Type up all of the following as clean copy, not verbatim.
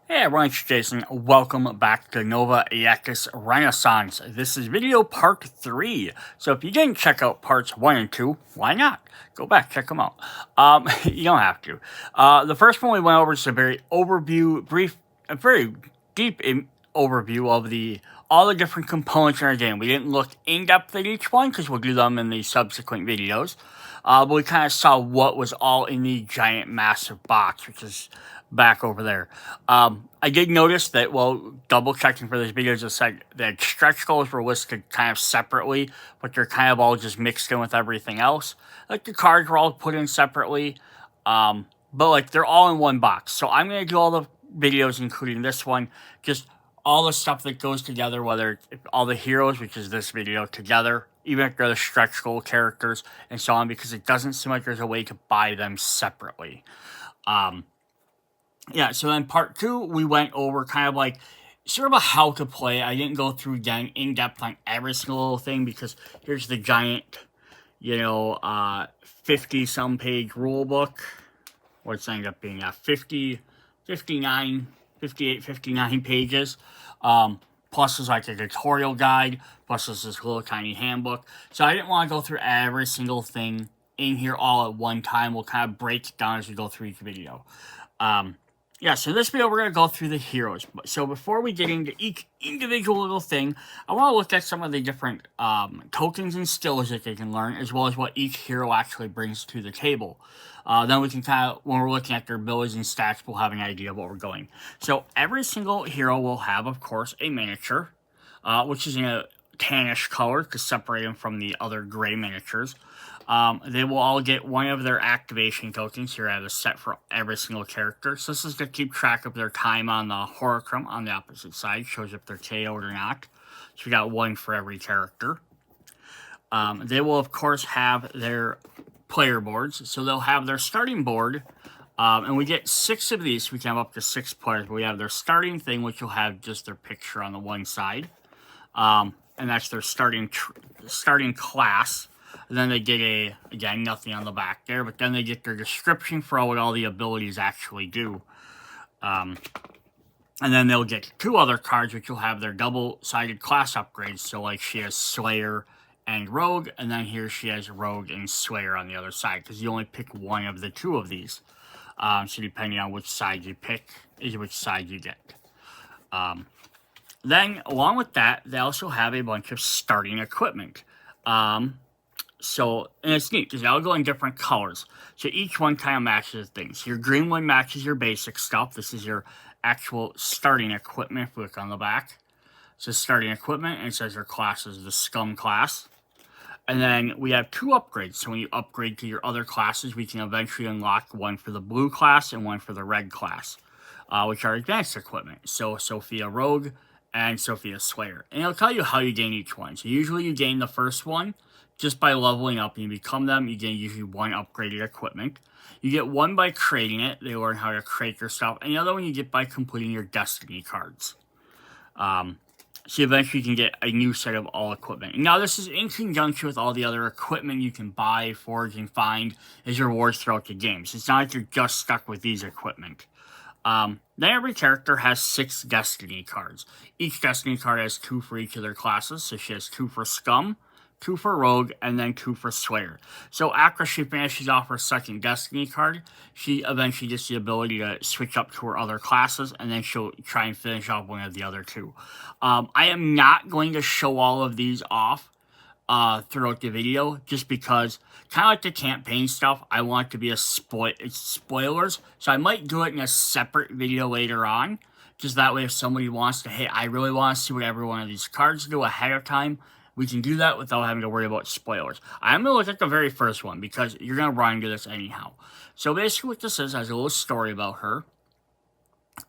Hey everyone, it's Jason. Welcome back to Nova Aetas Renaissance. This is video part 3. So if you didn't check out parts 1 and 2, why not? Go back, check them out. You don't have to. The first one we went over is a very very deep overview of all the different components in our game. We didn't look in depth at each one because we'll do them in the subsequent videos. But we kind of saw what was all in the giant massive box, which is back over there. I did notice that, double checking for this video, just said that stretch goals were listed kind of separately, but they're kind of all just mixed in with everything else. Like the cards were all put in separately, but like they're all in one box. So I'm going to do all the videos, including this one, just all the stuff that goes together, whether all the heroes, which is this video, together, even if they're the stretch goal characters, and so on, because it doesn't seem like there's a way to buy them separately. Yeah, so then part 2, we went over kind of like sort of a how to play. I didn't go through again in depth on every single little thing because here's the giant, 50 some page rule book. What's ended up being 50, 59, 58, 59 pages. Plus there's like a tutorial guide, plus there's this little tiny handbook. So I didn't want to go through every single thing in here all at one time. We'll kind of break it down as we go through each video. Yeah, so this video we're going to go through the heroes. So before we get into each individual little thing, I want to look at some of the different tokens and skills that they can learn, as well as what each hero actually brings to the table. Then we can kind of, when we're looking at their abilities and stats, we'll have an idea of what we're going. So every single hero will have, of course, a miniature, which is in a tannish color to separate them from the other gray miniatures. They will all get one of their activation tokens. Here I have a set for every single character. So this is going to keep track of their time on the Horicrum on the opposite side. Shows if they're KO'd or not. So we got one for every character. They will, of course, have their player boards. So they'll have their starting board. And we get 6 of these. We can have up to 6 players. But we have their starting thing, which will have just their picture on the one side. And that's their starting class. And then they get again, nothing on the back there, but then they get their description for what all the abilities actually do. And then they'll get 2 other cards, which will have their double-sided class upgrades. So, like, she has Slayer and Rogue, and then here she has Rogue and Slayer on the other side, because you only pick one of the 2 of these. So depending on which side you pick is which side you get. Then, along with that, they also have a bunch of starting equipment. So, and it's neat because they all go in different colors. So each one kind of matches things. Your green one matches your basic stuff. This is your actual starting equipment. If we look on the back, it says starting equipment, and it says your class is the Scum class. And then we have 2 upgrades. So when you upgrade to your other classes, we can eventually unlock one for the blue class and one for the red class, which are advanced equipment. So Sophia Rogue and Sophia Slayer. And it'll tell you how you gain each one. So usually you gain the first one just by leveling up, and you become them. You gain usually 1 upgraded equipment. You get 1 by creating it. They learn how to create your stuff. And the other one you get by completing your destiny cards. So eventually you can get a new set of all equipment. Now this is in conjunction with all the other equipment you can buy, forge, and find as your rewards throughout the game. So it's not like you're just stuck with these equipment. Then every character has 6 destiny cards. Each destiny card has 2 for each of their classes. So she has 2 for Scum, 2 for Rogue, and then 2 for Slayer. So after she finishes off her second Destiny card, she eventually gets the ability to switch up to her other classes, and then she'll try and finish off one of the other 2. I am not going to show all of these off throughout the video, just because, kind of like the campaign stuff, I want it to be spoilers, so I might do it in a separate video later on, just that way if somebody wants to, hey, I really want to see what every one of these cards do ahead of time, we can do that without having to worry about spoilers. I'm going to look at the very first one, because you're going to run into this anyhow. So basically what this is, has a little story about her.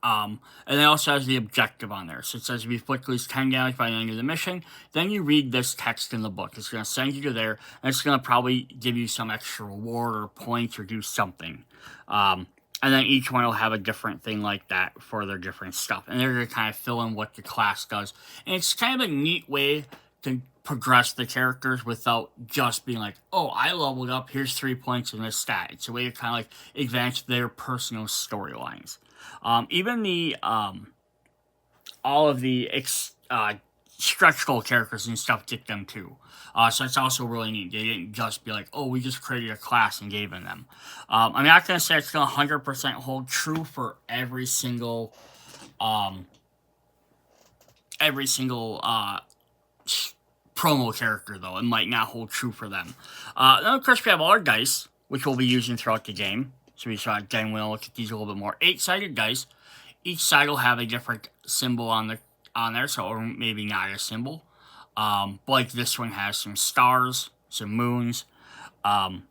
And it also has the objective on there. So it says, if you flick these 10 damage by the end of the mission, then you read this text in the book. It's going to send you to there, and it's going to probably give you some extra reward or points or do something. And then each one will have a different thing like that for their different stuff. And they're going to kind of fill in what the class does. And it's kind of a neat way to progress the characters without just being like, oh, I leveled up, here's 3 points in this stat. It's a way to kind of like advance their personal storylines. Even the all of the stretch goal characters and stuff get them too. So it's also really neat. They didn't just be like, oh, we just created a class and gave them. I'm not going to say it's going to 100% hold true for every single promo character, though. It might not hold true for them. Then, of course, we have our dice, which we'll be using throughout the game. So we saw, again, we'll look at these a little bit more. 8-sided dice. Each side will have a different symbol on there, so or maybe not a symbol. But like this one has some stars, some moons, and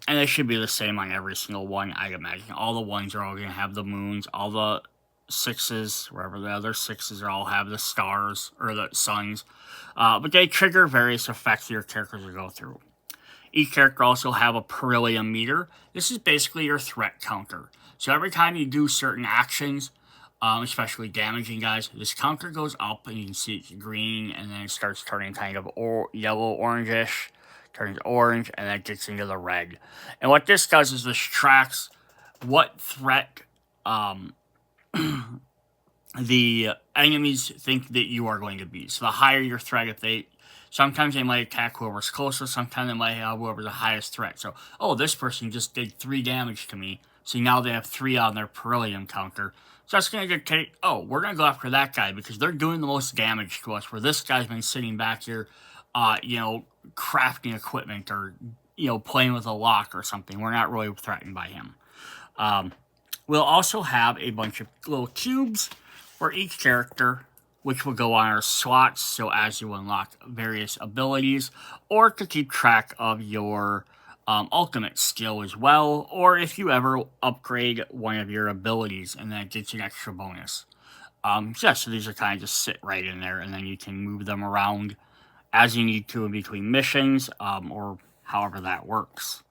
it should be the same on every single one, I'd imagine. All the ones are all going to have the moons. All the 6s, wherever the other 6s are, all have the stars, or the suns. But they trigger various effects your characters will go through. Each character also have a beryllium meter. This is basically your threat counter. So every time you do certain actions, especially damaging guys, this counter goes up, and you can see it's green, and then it starts turning kind of yellow, orangish, turns orange, and then it gets into the red. And what this does is this tracks what threat the enemies think that you are going to be. So the higher your threat, sometimes they might attack whoever's closest, sometimes they might have whoever's the highest threat. So, oh, this person just did 3 damage to me, so now they have 3 on their beryllium counter. So that's going to dictate, oh, we're going to go after that guy because they're doing the most damage to us, where this guy's been sitting back here, crafting equipment or, playing with a lock or something. We're not really threatened by him. We'll also have a bunch of little cubes for each character, which will go on our slots, so as you unlock various abilities, or to keep track of your ultimate skill as well, or if you ever upgrade one of your abilities, and then it gets you an extra bonus. So these are kind of just sit right in there, and then you can move them around as you need to in between missions, or however that works.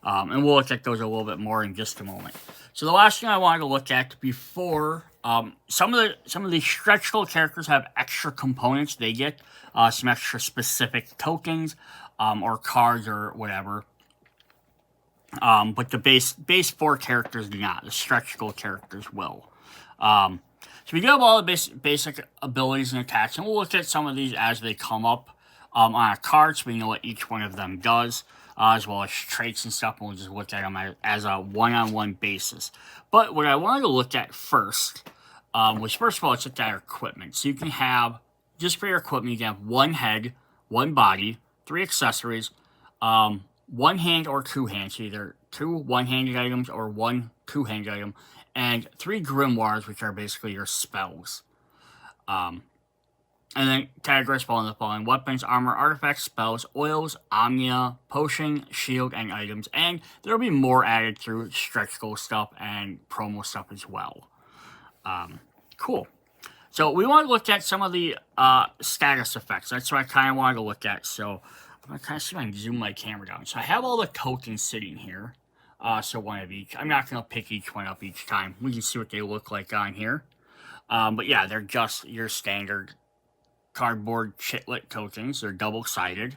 And we'll look at those a little bit more in just a moment. So the last thing I wanted to look at before, some of the stretch goal characters have extra components. They get some extra specific tokens, or cards or whatever. But the base 4 characters do not. The stretch goal characters will. So we do have all the basic abilities and attacks, and we'll look at some of these as they come up on a card, so we know what each one of them does, as well as traits and stuff, and we'll just look at them as a one-on-one basis. But what I wanted to look at first was, first of all, let's look at our equipment. So you can have, just for your equipment, you can have 1 head, 1 body, 3 accessories, 1 hand or 2 hands, so either 2 one-handed items or 1 two-handed item, and 3 grimoires, which are basically your spells. And then categories fall in the following: weapons, armor, artifacts, spells, oils, omnia, potion, shield, and items. And there will be more added through stretch goal stuff and promo stuff as well. Cool. So we want to look at some of the status effects. That's what I kind of wanted to look at. So I'm going to kind of see if I can zoom my camera down. So I have all the tokens sitting here. So 1 of each. I'm not going to pick each one up each time. We can see what they look like on here. But yeah, they're just your standard cardboard chitlet tokens. They're double-sided.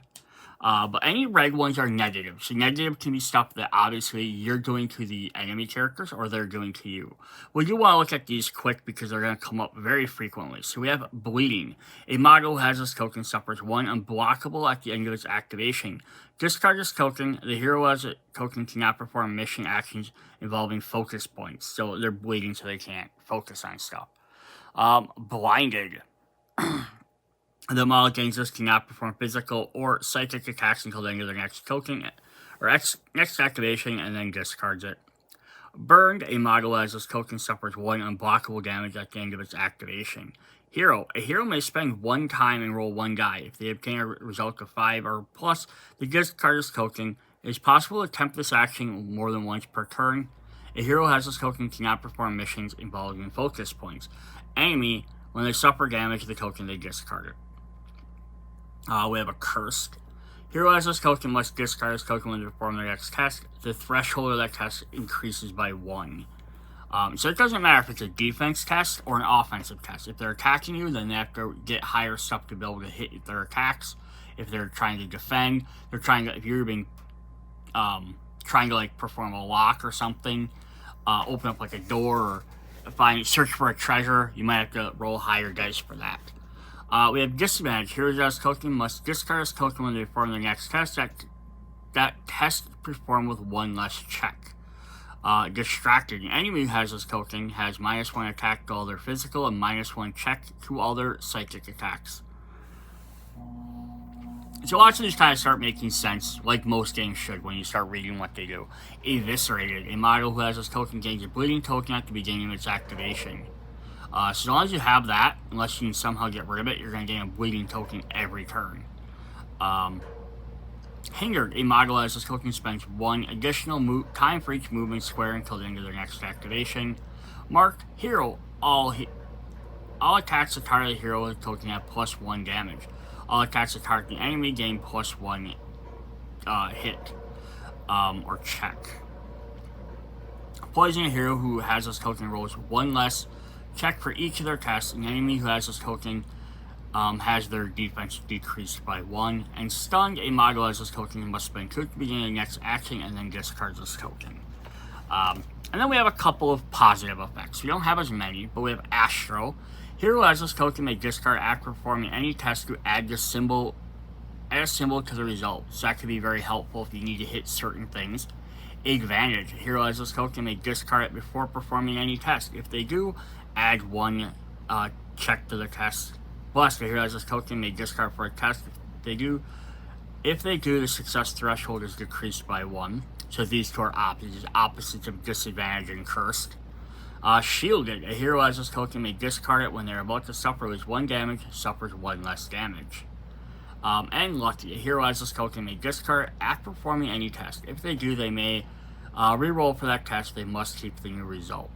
But any red ones are negative. So negative can be stuff that obviously you're doing to the enemy characters or they're doing to you. We do want to look at these quick because they're going to come up very frequently. So we have bleeding. A model has this token suffers 1 unblockable at the end of its activation. Discard this token. The hero has a token cannot perform mission actions involving focus points. So they're bleeding, so they can't focus on stuff. Blinded. The model gains this cannot perform physical or psychic attacks until the end of their next token or next activation, and then discards it. Burned. A model as this token suffers 1 unblockable damage at the end of its activation. Hero. A hero may spend 1 time and roll 1 die. If they obtain a result of 5 or plus, they discard this token. It is possible to attempt this action more than once per turn. A hero has this token cannot perform missions involving focus points. Enemy. When they suffer damage, the token they discard it. We have a cursed. Hero has this token must discard this token when they perform their next test. The threshold of that test increases by 1. So it doesn't matter if it's a defense test or an offensive test. If they're attacking you, then they have to get higher stuff to be able to hit their attacks. If they're trying to defend, if you're being trying to like perform a lock or something, open up like a door, or search for a treasure, you might have to roll higher dice for that. We have disadvantage. Heroes as token must discard as token when they perform the next test. That test is performed with one less check. Distracted. An enemy who has this token has -1 attack to all their physical and -1 check to all their psychic attacks. So lots of these kind of start making sense, like most games should when you start reading what they do. Eviscerated. A model who has this token gains a bleeding token at the beginning of its activation. So as long as you have that, unless you can somehow get rid of it, you're going to gain a bleeding token every turn. Hindered. A model as this token spends 1 additional time for each movement square until the end of their next activation. Marked. Hero. All attacks that target the hero with the token have +1 damage. All attacks that target the enemy gain +1 hit or check. Poison. A hero who has this token rolls 1 less check for each of their tests. An enemy who has this token has their defense decreased by 1. And stunned. A model has this token must spend 2 at the beginning of the next action and then discards this token. And then we have a couple of positive effects. We don't have as many, but we have Astro. Hero has this token may discard after performing any test to add a symbol to the result. So that could be very helpful if you need to hit certain things. Advantage. Hero has this token may discard it before performing any test. If they do, add 1 check to the test. Plus, the hero has this token may discard for a test. If they do, the success threshold is decreased by 1. So these two are opposites of disadvantage and cursed. Shielded. A hero has this token may discard it when they're about to suffer lose 1 damage, suffers 1 less damage. And lucky. A hero has this token may discard it after performing any test. If they do, they may reroll for that test. They must keep the new result.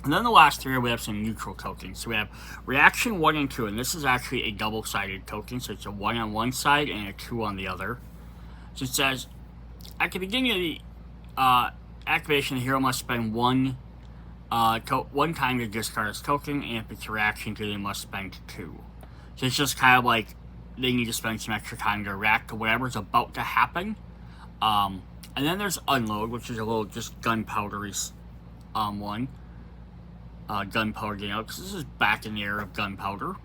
And then the last 3 we have some neutral tokens. So we have reaction 1 and 2, and this is actually a double-sided token. So it's a 1 on one side and a 2 on the other. So it says at the beginning of the activation, the hero must spend 1 time to discard his token, and if it's a reaction 2, they must spend 2. So it's just kind of like they need to spend some extra time to react to whatever's about to happen. And then there's unload, which is a little just gunpowdery one. Gunpowder gain out, because this is back in the era of gunpowder.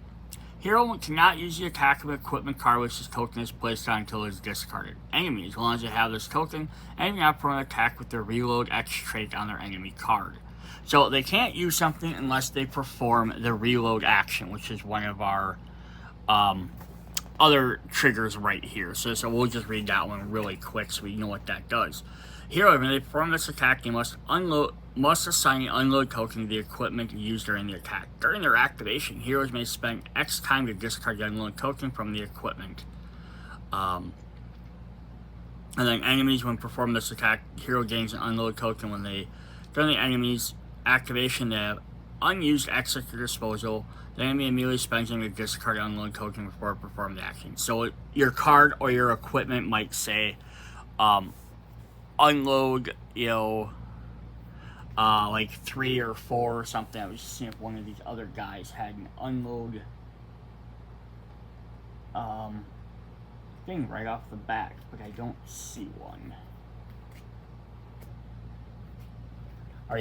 Hero cannot use the attack of an equipment card which this token is placed on until it is discarded. Enemy, as long as they have this token, enemy not perform an attack with their reload X trait on their enemy card. So they can't use something unless they perform the reload action, which is one of our other triggers right here. So we'll just read that one really quick so we know what that does. Hero, when they perform this attack, they must assign an unload token to the equipment used during the attack. During their activation, heroes may spend X time to discard the unload token from the equipment. And then enemies, when perform this attack, hero gains an unload token during the enemy's activation, they have unused X at their disposal. The enemy immediately spends them to discard an unload token before performing the action. So your card or your equipment might say, unload, like 3 or 4 or something. I was just seeing if one of these other guys had an unload thing right off the bat, but I don't see one. Or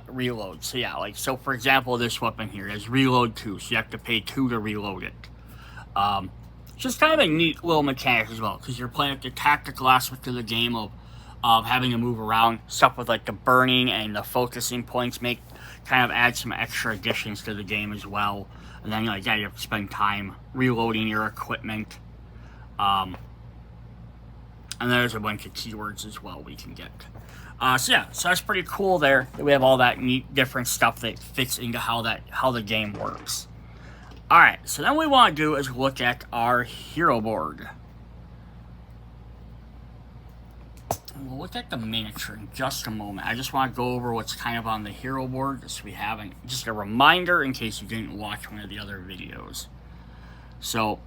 reload. So so for example, this weapon here is reload 2, so you have to pay 2 to reload it. Just kind of a neat little mechanic as well, because you're playing with the tactical aspect of the game of having to move around. Stuff with like the burning and the focusing points kind of add some extra additions to the game as well. And then you have to spend time reloading your equipment. And there's a bunch of keywords as well we can get. So that's pretty cool there. We have all that neat different stuff that fits into how the game works. Alright, so then what we want to do is look at our hero board. And we'll look at the miniature in just a moment. I just want to go over what's kind of on the hero board so we have just a reminder in case you didn't watch one of the other videos. So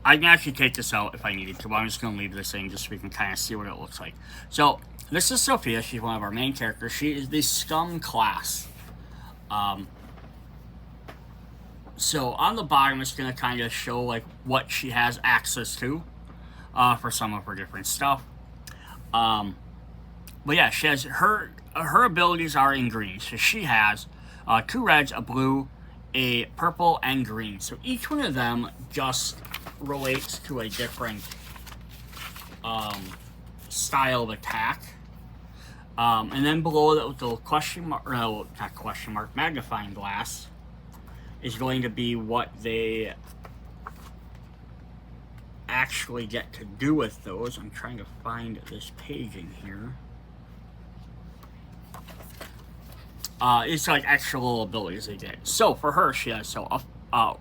I can actually take this out if I needed to, but I'm just going to leave this in just so we can kind of see what it looks like. So this is Sophia. She's one of our main characters. She is the Scum class. So on the bottom, it's going to kind of show like what she has access to for some of her different stuff. But yeah, she has her abilities are in green. So she has 2 reds, a blue, a purple, and green. So each one of them just relates to a different style of attack. And then below the question mark, no, not question mark, magnifying glass is going to be what they actually get to do with those. I'm trying to find this page in here. It's like extra little abilities they get. So for her, she has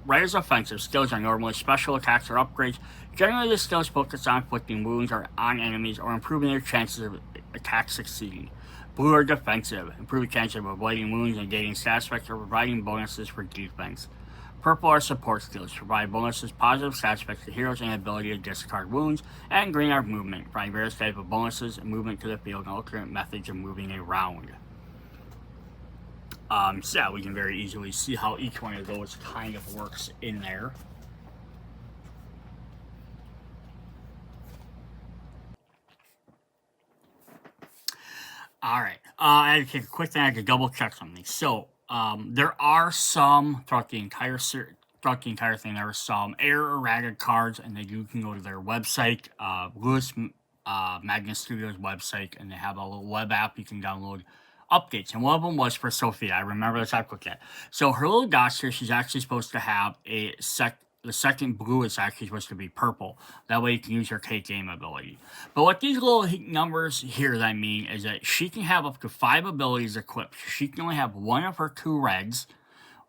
Ray's offensive skills are normally special attacks or upgrades. Generally, the skills focus on inflicting wounds or on enemies or improving their chances of attack succeeding. Blue are defensive, improving chances of avoiding wounds and gaining stat effects or providing bonuses for defense. Purple are support skills, provide bonuses, positive stat effects to heroes, and ability to discard wounds. And green are movement, provide various types of bonuses, and movement to the field, and alternate methods of moving around. So yeah, we can very easily see how each one of those kind of works in there. All right, I had to take a quick thing. I had to double check something. So there are some throughout the entire thing. There are some error or ragged cards, and you can go to their website, Lewis Magnus Studios website, and they have a little web app you can download updates. And one of them was for Sophia. I remember this. I clicked that. So her little dots here, she's actually supposed to have the second blue is actually supposed to be purple. That way you can use her K-Game ability. But what these little numbers here that mean is that she can have up to 5 abilities equipped. She can only have one of her 2 reds,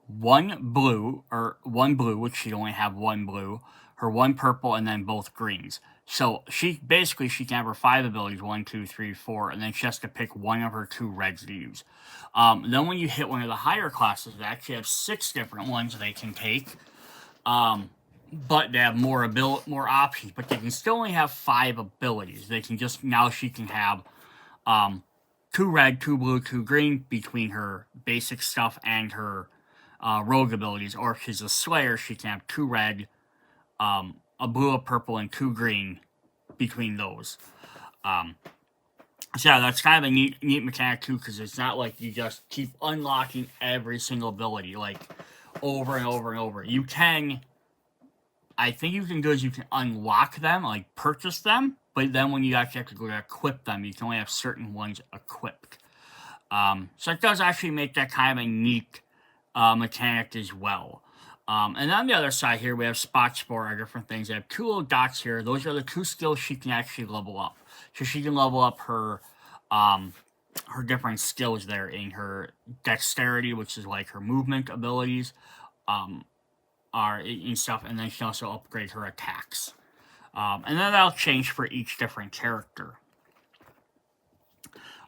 one blue, which she'd only have 1 blue, her 1 purple, and then both greens. So she can have her 5 abilities, 1, 2, 3, 4, and then she has to pick one of her 2 reds to use. Then when you hit one of the higher classes, they actually have 6 different ones they can take. But they have more options, but they can still only have 5 abilities. They can she can have 2 red, 2 blue, 2 green between her basic stuff and her rogue abilities. Or if she's a slayer, she can have 2 red, a blue, a purple, and 2 green between those. So yeah, that's kind of a neat mechanic too, because it's not like you just keep unlocking every single ability like over and over and over. You can unlock them, like purchase them, but then when you actually have to go to equip them, you can only have certain ones equipped. So it does actually make that kind of a neat mechanic as well. And then on the other side here, we have spots for our different things. I have 2 little dots here. Those are the 2 skills she can actually level up. So she can level up her different skills there in her dexterity, which is like her movement abilities, are in stuff, and then she can also upgrade her attacks. And then that'll change for each different character.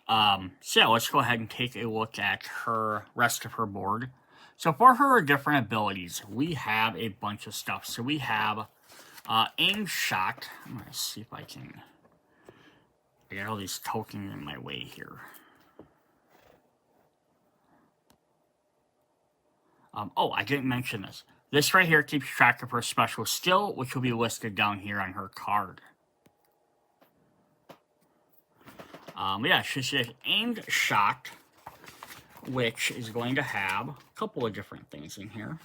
So let's go ahead and take a look at her rest of her board. So for her different abilities, we have a bunch of stuff. So we have aim shot. I'm going to see if I got all these tokens in my way here. I didn't mention this. This right here keeps track of her special skill, which will be listed down here on her card. Yeah, she says aimed shot, which is going to have a couple of different things in here.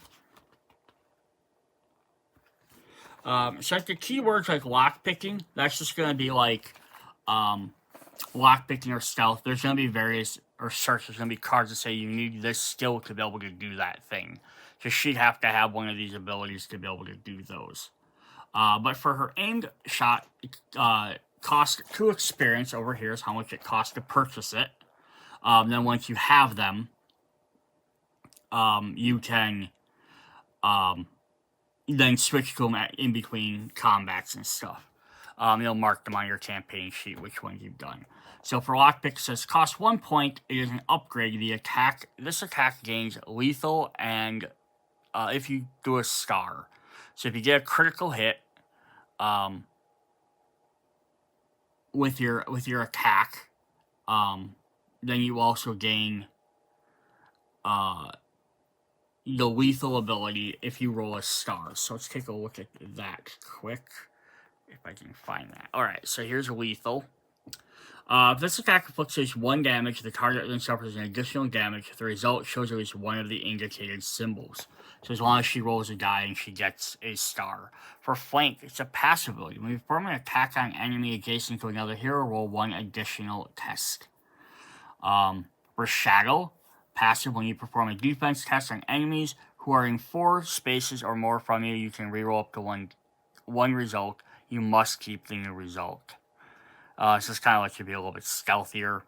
So like the keywords like lockpicking, that's just going to be like lockpicking or stealth. There's going to be various, or search, there's going to be cards that say you need this skill to be able to do that thing. So she'd have to have one of these abilities to be able to do those. But for her aimed shot, cost 2 experience over here is how much it costs to purchase it. Then once you have them, you can then switch to them in between combats and stuff. You'll mark them on your campaign sheet which ones you've done. So for lockpick, it says cost 1 point. It is an upgrade. This attack gains lethal and if you do a star. So if you get a critical hit, with your attack, then you also gain the lethal ability if you roll a star. So let's take a look at that quick, if I can find that. Alright, so here's lethal. If this attack inflicts at least 1 damage, the target then suffers an additional damage if the result shows at least one of the indicated symbols. So as long as she rolls a die and she gets a star. For flank, it's a passive ability. When you perform an attack on an enemy adjacent to another hero, roll 1 additional test. For shadow, passive, when you perform a defense test on enemies who are in 4 spaces or more from you, you can reroll up to one result. You must keep the new result. So this kind of lets you be a little bit stealthier.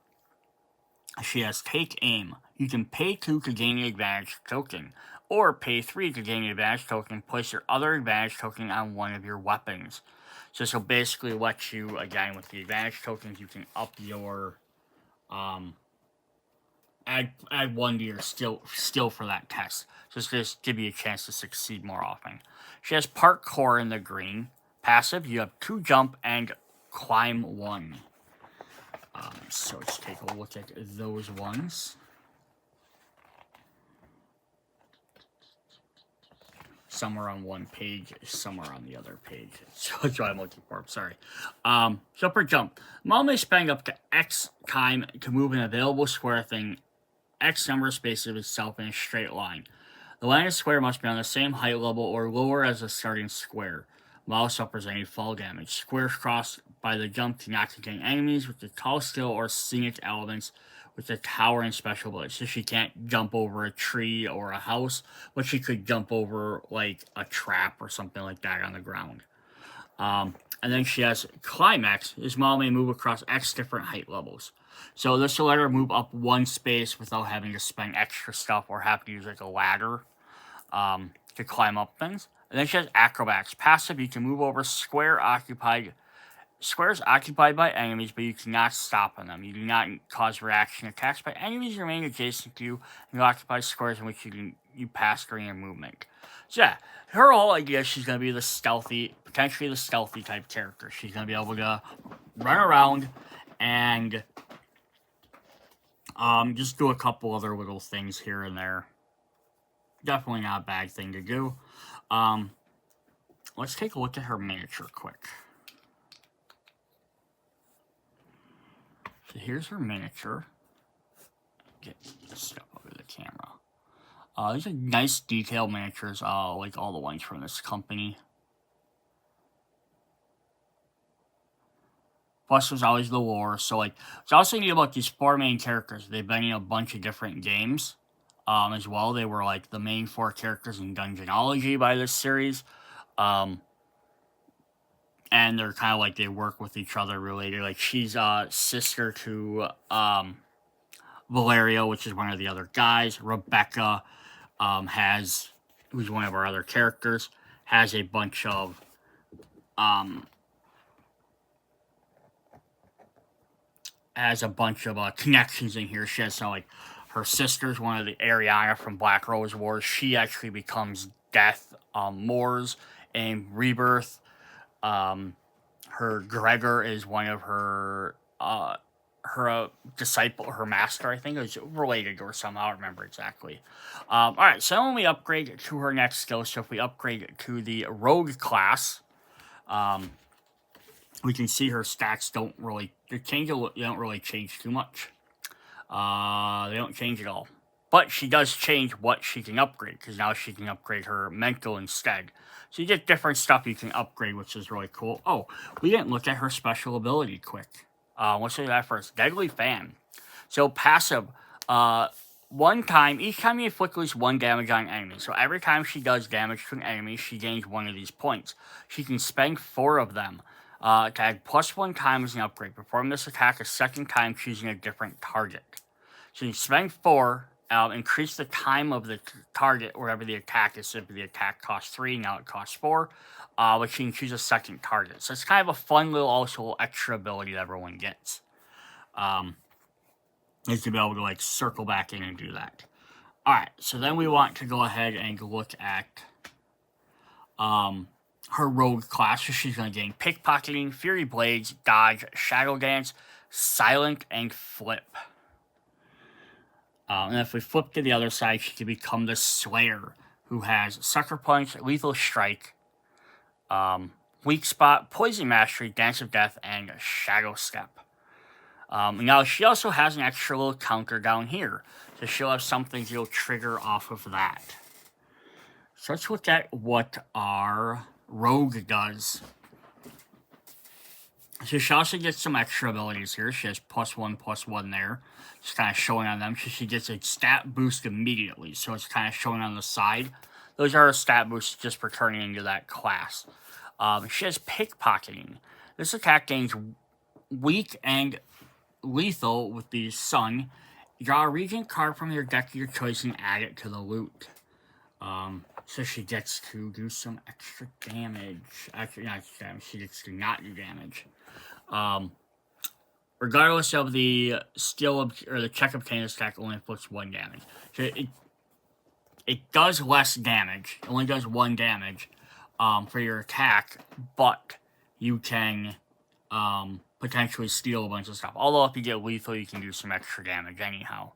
She has Take Aim. You can pay 2 to gain the advantage token, or pay 3 to gain the advantage token. Place your other advantage token on one of your weapons. So this will basically let you, again, with the advantage tokens, you can up your, add 1 to your skill for that test. So this give you a chance to succeed more often. She has Parkour in the green. Passive, you have 2 jump and climb 1. So let's take a look at those ones. Some are on one page, some are on the other page. So that's what I'm looking for. I'm sorry. So for jump, Mom may spend up to X time to move an available square thing X number of spaces of itself in a straight line. The line of square must be on the same height level or lower as the starting square. While suffers any fall damage. Squares crossed by the jump cannot contain enemies with the tall skill or scenic elements with the tower and special abilities. So she can't jump over a tree or a house, but she could jump over like a trap or something like that on the ground. And then she has Climax. This model may move across X different height levels. So this will let her move up 1 space without having to spend extra stuff or have to use like a ladder to climb up things. And then she has Acrobats. Passive, you can move over squares occupied by enemies, but you cannot stop on them. You do not cause reaction attacks by enemies remain adjacent to you, and you occupy squares in which you pass during your movement. So yeah, her whole idea is she's going to be potentially the stealthy type character. She's going to be able to run around and just do a couple other little things here and there. Definitely not a bad thing to do. Let's take a look at her miniature quick. So here's her miniature. Get this stuff over the camera. These are nice detailed miniatures, like all the ones from this company. Plus, there's always the lore. So, like, it's also neat about these 4 main characters. They've been in a bunch of different games, as well. They were, like, the main 4 characters in Dungeonology by this series. And they're kind of like they work with each other related. Like, she's sister to Valerio, which is one of the other guys. Rebecca who's one of our other characters, has a bunch of connections in here. She has some, like, her sister's one of the Ariana from Black Rose Wars. She actually becomes Death Moors in Rebirth. Her Gregor is one of her disciple, her master, I think, is related or somehow, I don't remember exactly. Alright, so when we upgrade to her next skill, so if we upgrade to the Rogue class, we can see her stats don't really change too much. They don't change at all. But she does change what she can upgrade, because now she can upgrade her mental instead. So you get different stuff you can upgrade, which is really cool. Oh, we didn't look at her special ability quick. Let's do that first. Deadly Fan. So passive, each time you inflict at least 1 damage on an enemy. So every time she does damage to an enemy, she gains 1 of these points. She can spend 4 of them to add +1 time as an upgrade. Perform this attack a second time, choosing a different target. So you spend 4, increase the time of the target wherever the attack is. So if the attack costs 3, now it costs 4. But you can choose a second target. So it's kind of a fun little also extra ability that everyone gets. Is to be able to, like, circle back in and do that. Alright, so then we want to go ahead and look at her rogue class. So she's going to gain Pickpocketing, Fury Blades, Dodge, Shadow Dance, Silent, and Flip. And if we flip to the other side, she can become the Slayer, who has Sucker Punch, Lethal Strike, Weak Spot, Poison Mastery, Dance of Death, and Shadow Step. Now, she also has an extra little counter down here. So she'll have something that'll trigger off of that. So let's look at what our rogue does. So she also gets some extra abilities here. She has +1/+1 there. Just kind of showing on them. So she gets a stat boost immediately. So it's kind of showing on the side. Those are her stat boosts just for turning into that class. She has pickpocketing. This attack gains weak and lethal with the sun. Draw a regent card from your deck of your choice and add it to the loot. So she gets to do some extra damage. Actually, not extra damage. She gets to not do damage. Regardless of the skill or the check obtained attack, only inflicts 1 damage. So it does less damage. It only does 1 damage for your attack, but you can potentially steal a bunch of stuff. Although if you get lethal, you can do some extra damage anyhow.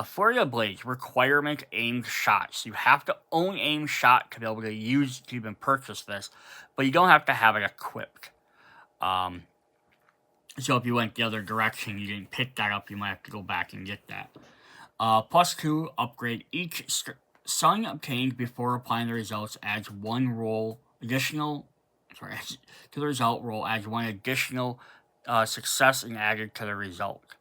Flurry of Blades, requirement aimed shots. You have to own aimed shot to be able to even purchase this, but you don't have to have it equipped. So if you went the other direction, you didn't pick that up, you might have to go back and get that. +2, upgrade. Each sun obtained before applying the results adds 1 roll additional. To the result roll adds 1 additional success and added to the result.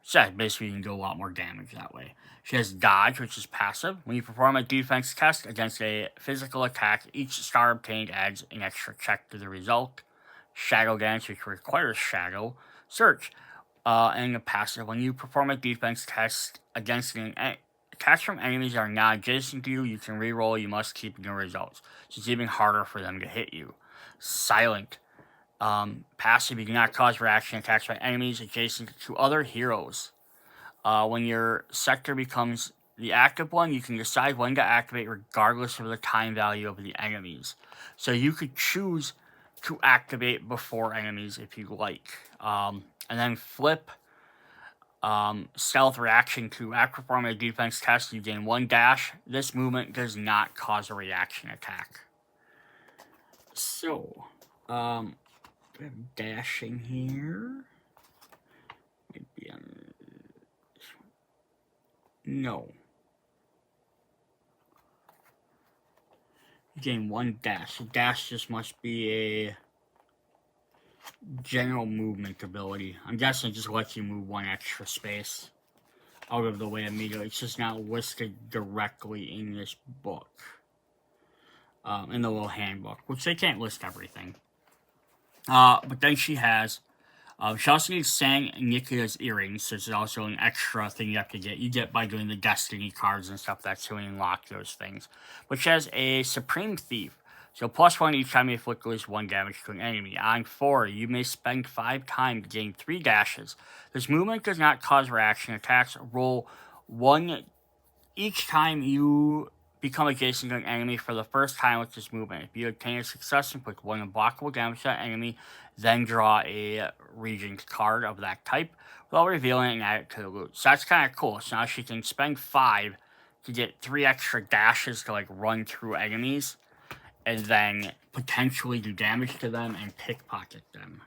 So basically you can do a lot more damage that way. She has dodge, which is passive. When you perform a defense test against a physical attack, each star obtained adds an extra check to the result. Shadow Dance, which requires Shadow. Search, and a passive. When you perform a defense test against attacks from enemies that are not adjacent to you, you can reroll. You must keep your results. So it's even harder for them to hit you. Silent. Passive, you do not cause reaction attacks by enemies adjacent to other heroes. When your sector becomes the active one, you can decide when to activate regardless of the time value of the enemies. So you could choose to activate before enemies if you like. And then flip. Stealth reaction to after performing a defense test, you gain 1 dash. This movement does not cause a reaction attack. So, we have dashing here. Maybe no. You gain 1 dash. So dash just must be a general movement ability. I'm guessing it just lets you move 1 extra space out of the way immediately. It's just not listed directly in this book. In the little handbook, which they can't list everything. But then she has, she also needs Sang Nikita's earrings. This is also an extra thing you have to get. You get by doing the Destiny cards and stuff. That's how you unlock those things. But she has a Supreme Thief. So +1 each time you inflict at least 1 damage to an enemy. On 4, you may spend 5 time to gain 3 dashes. This movement does not cause reaction attacks. Roll 1 each time you become adjacent to an enemy for the first time with this movement. If you obtain a success, inflict 1 unblockable damage to that enemy, then draw a Regent card of that type while revealing it and add it to the loot. So that's kind of cool. So now she can spend 5 to get 3 extra dashes to run through enemies, and then potentially do damage to them and pickpocket them.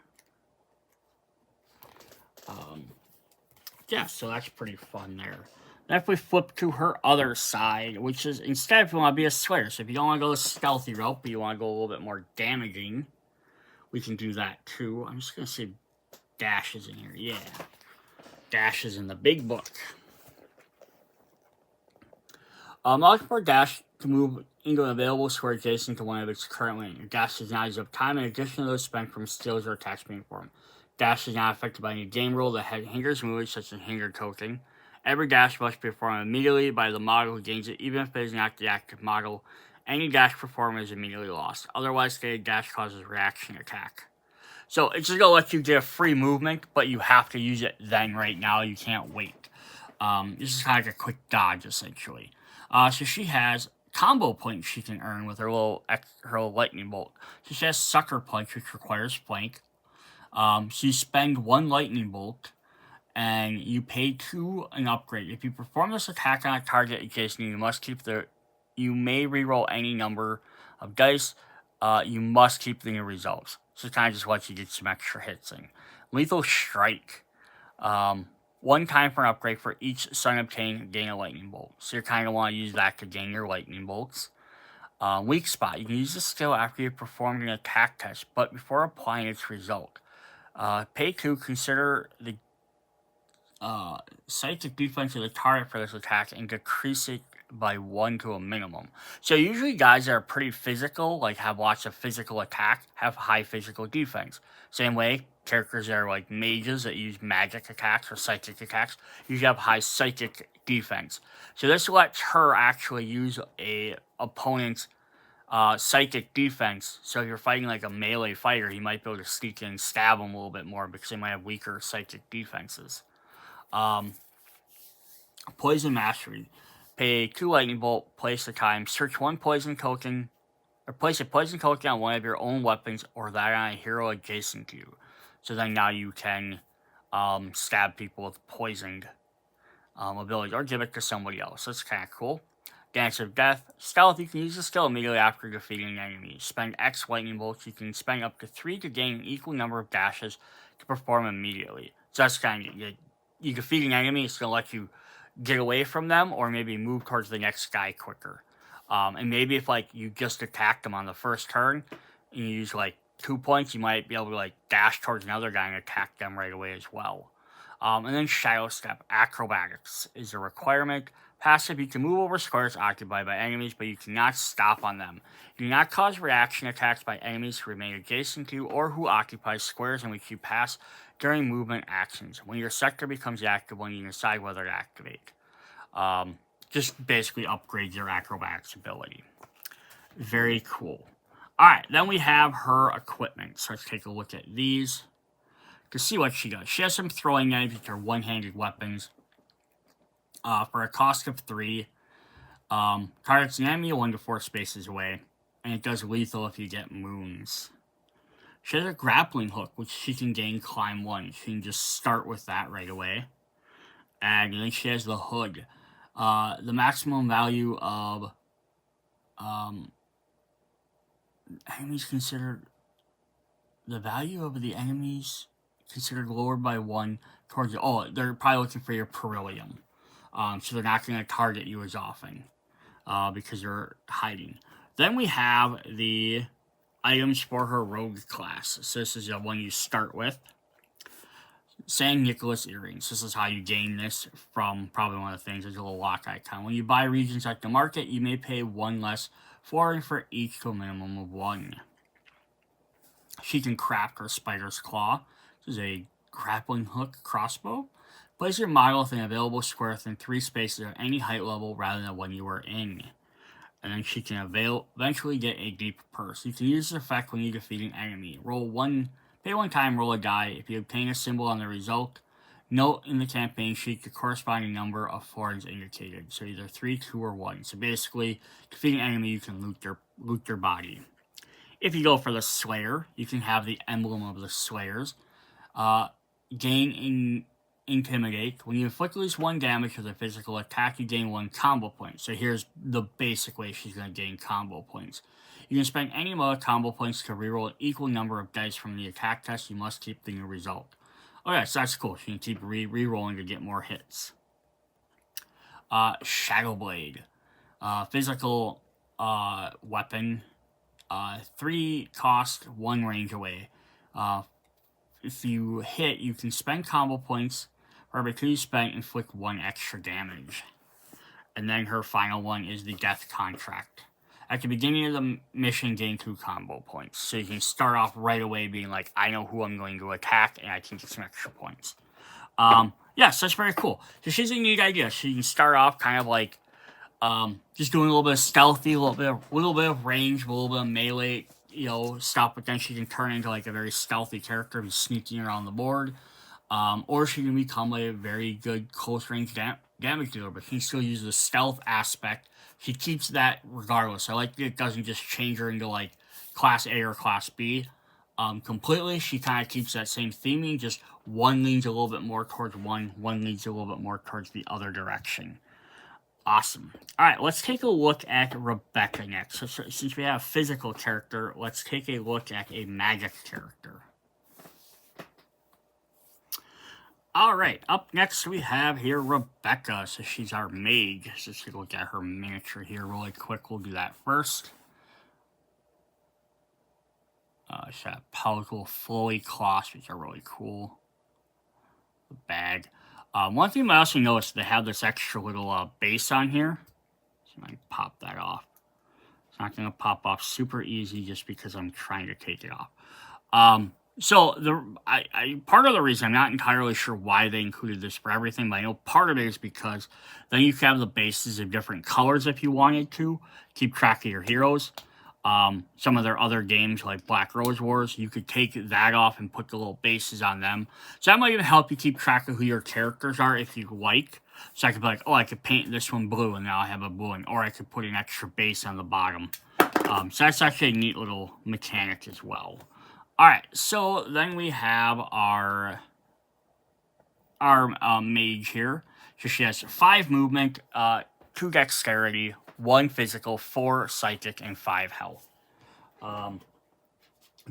Yeah, so that's pretty fun there. Then if we flip to her other side, which is, instead if you want to be a Slayer, so if you don't want to go the stealthy route, but you want to go a little bit more damaging, we can do that too. I'm just going to say Dash is in here. Yeah. Dash is in the big book. Looking for Dash to move into an available square adjacent to one of its current lane. Your dash does not use up time in addition to those spent from skills or attacks being formed. Dash is not affected by any game rule that hinders movement, such as hinder token. Every dash must be performed immediately by the model who gains it, even if it is not the active model. Any dash performed is immediately lost. Otherwise stated, dash causes reaction attack. So it's just going to let you get a free movement, but you have to use it then right now. You can't wait. This is kind of like a quick dodge, essentially. So she has combo points she can earn with her little lightning bolt. So she has Sucker Punch, which requires flank. So you spend 1 lightning bolt, and you pay 2 an upgrade. If you perform this attack on a target adjacent, you may reroll any number of dice. You must keep the results. So it kind of just lets you get some extra hits in. Lethal Strike. 1 time for an upgrade for each sun obtained, gain a lightning bolt. So you kind of want to use that to gain your lightning bolts. Weak spot. You can use this skill after you've performed an attack test, but before applying its result. Pay 2, consider the psychic defense of the target for this attack and decrease it by 1 to a minimum. So usually guys that are pretty physical, like have lots of physical attack, have high physical defense. Same way, characters that are like mages that use magic attacks or psychic attacks usually have high psychic defense. So this lets her actually use a opponent's psychic defense. So if you're fighting like a melee fighter, you might be able to sneak in and stab them a little bit more because they might have weaker psychic defenses. Poison Mastery. Pay 2 lightning bolt, place a time, search 1 poison token, or place a poison token on one of your own weapons or that on a hero adjacent to you. So then now you can stab people with poisoned abilities or give it to somebody else. That's kind of cool. Dance of Death. Stealth, you can use the skill immediately after defeating an enemy. Spend X lightning bolts. You can spend up to 3 to gain an equal number of dashes to perform immediately. So that's kind of good. You defeat an enemy, it's going to let you get away from them or maybe move towards the next guy quicker. And maybe if like you just attacked them on the first turn and you use like 2 points, you might be able to like dash towards another guy and attack them right away as well. And then Shadow Step. Acrobatics is a requirement. Passive, you can move over squares occupied by enemies, but you cannot stop on them. You do not cause reaction attacks by enemies who remain adjacent to you or who occupy squares in which you pass during movement actions. When your sector becomes active, when you decide whether to activate. Just basically upgrade your acrobatics ability. Very cool. Alright, then we have her equipment. So let's take a look at these to see what she does. She has some throwing knives, which are one-handed weapons. For a cost of 3. Targets an enemy 1 to 4 spaces away. And it does lethal if you get moons. She has a grappling hook, which she can gain climb 1. She can just start with that right away. And then she has the hood. The maximum value of enemies considered... The value of the enemies considered lowered by 1 towards... Oh, they're probably looking for your beryllium. So they're not going to target you as often because you're hiding. Then we have the items for her rogue class. So this is the one you start with. St. Nicholas earrings. This is how you gain this from probably one of the things. There's a little lock icon. When you buy regions at the market, you may pay 1 less for each to a minimum of 1. She can craft her spider's claw. This is a grappling hook crossbow. Place your model within an available square within 3 spaces at any height level rather than one you were in. And then she can eventually get a deep purse. You can use this effect when you defeat an enemy. Pay 1 time, roll a die. If you obtain a symbol on the result, note in the campaign sheet the corresponding number of florins indicated. So either 3, 2, or 1. So basically, defeat an enemy, you can loot their body. If you go for the Slayer, you can have the emblem of the Slayers. Gain Intimidate. When you inflict at least 1 damage with a physical attack, you gain 1 combo point. So here's the basic way she's going to gain combo points. You can spend any amount of combo points to reroll an equal number of dice from the attack test. You must keep the new result. Okay, so that's cool. She can keep re-rolling to get more hits. Shadow Blade. Physical weapon. 3 cost, 1 range away. If you hit, you can spend combo points, or every 2 you spend, inflict 1 extra damage. And then her final one is the Death Contract. At the beginning of the mission, gain 2 combo points. So you can start off right away being like, I know who I'm going to attack, and I can get some extra points. Yeah, so that's very cool. So she's a neat idea. She can start off kind of like just doing a little bit of stealthy, a little bit of range, a little bit of melee, stuff, but then she can turn into like a very stealthy character who's sneaking around the board. Or she can become a very good close range damage dealer, but she can still use the stealth aspect. She keeps that regardless. I like that it doesn't just change her into like class A or class B completely. She kind of keeps that same theming, just one leans a little bit more towards one leans a little bit more towards the other direction. Awesome. Alright, let's take a look at Rebecca next. So since we have a physical character, let's take a look at a magic character. Alright, up next we have here Rebecca. So she's our mage. So let's take a look at her miniature here really quick. We'll do that first. She's got powerful flowy cloths, which are really cool. The bag. One thing I also noticed, they have this extra little base on here. So I might pop that off. It's not going to pop off super easy just because I'm trying to take it off. So part of the reason, I'm not entirely sure why they included this for everything, but I know part of it is because then you can have the bases of different colors if you wanted to keep track of your heroes. Some of their other games like Black Rose Wars, you could take that off and put the little bases on them. So that might even help you keep track of who your characters are if you like. So I could be like, oh, I could paint this one blue and now I have a blue one. Or I could put an extra base on the bottom. So that's actually a neat little mechanic as well. Alright, so then we have our mage here. So she has 5 movement, 2 dexterity, 1 physical, 4 psychic, and 5 health.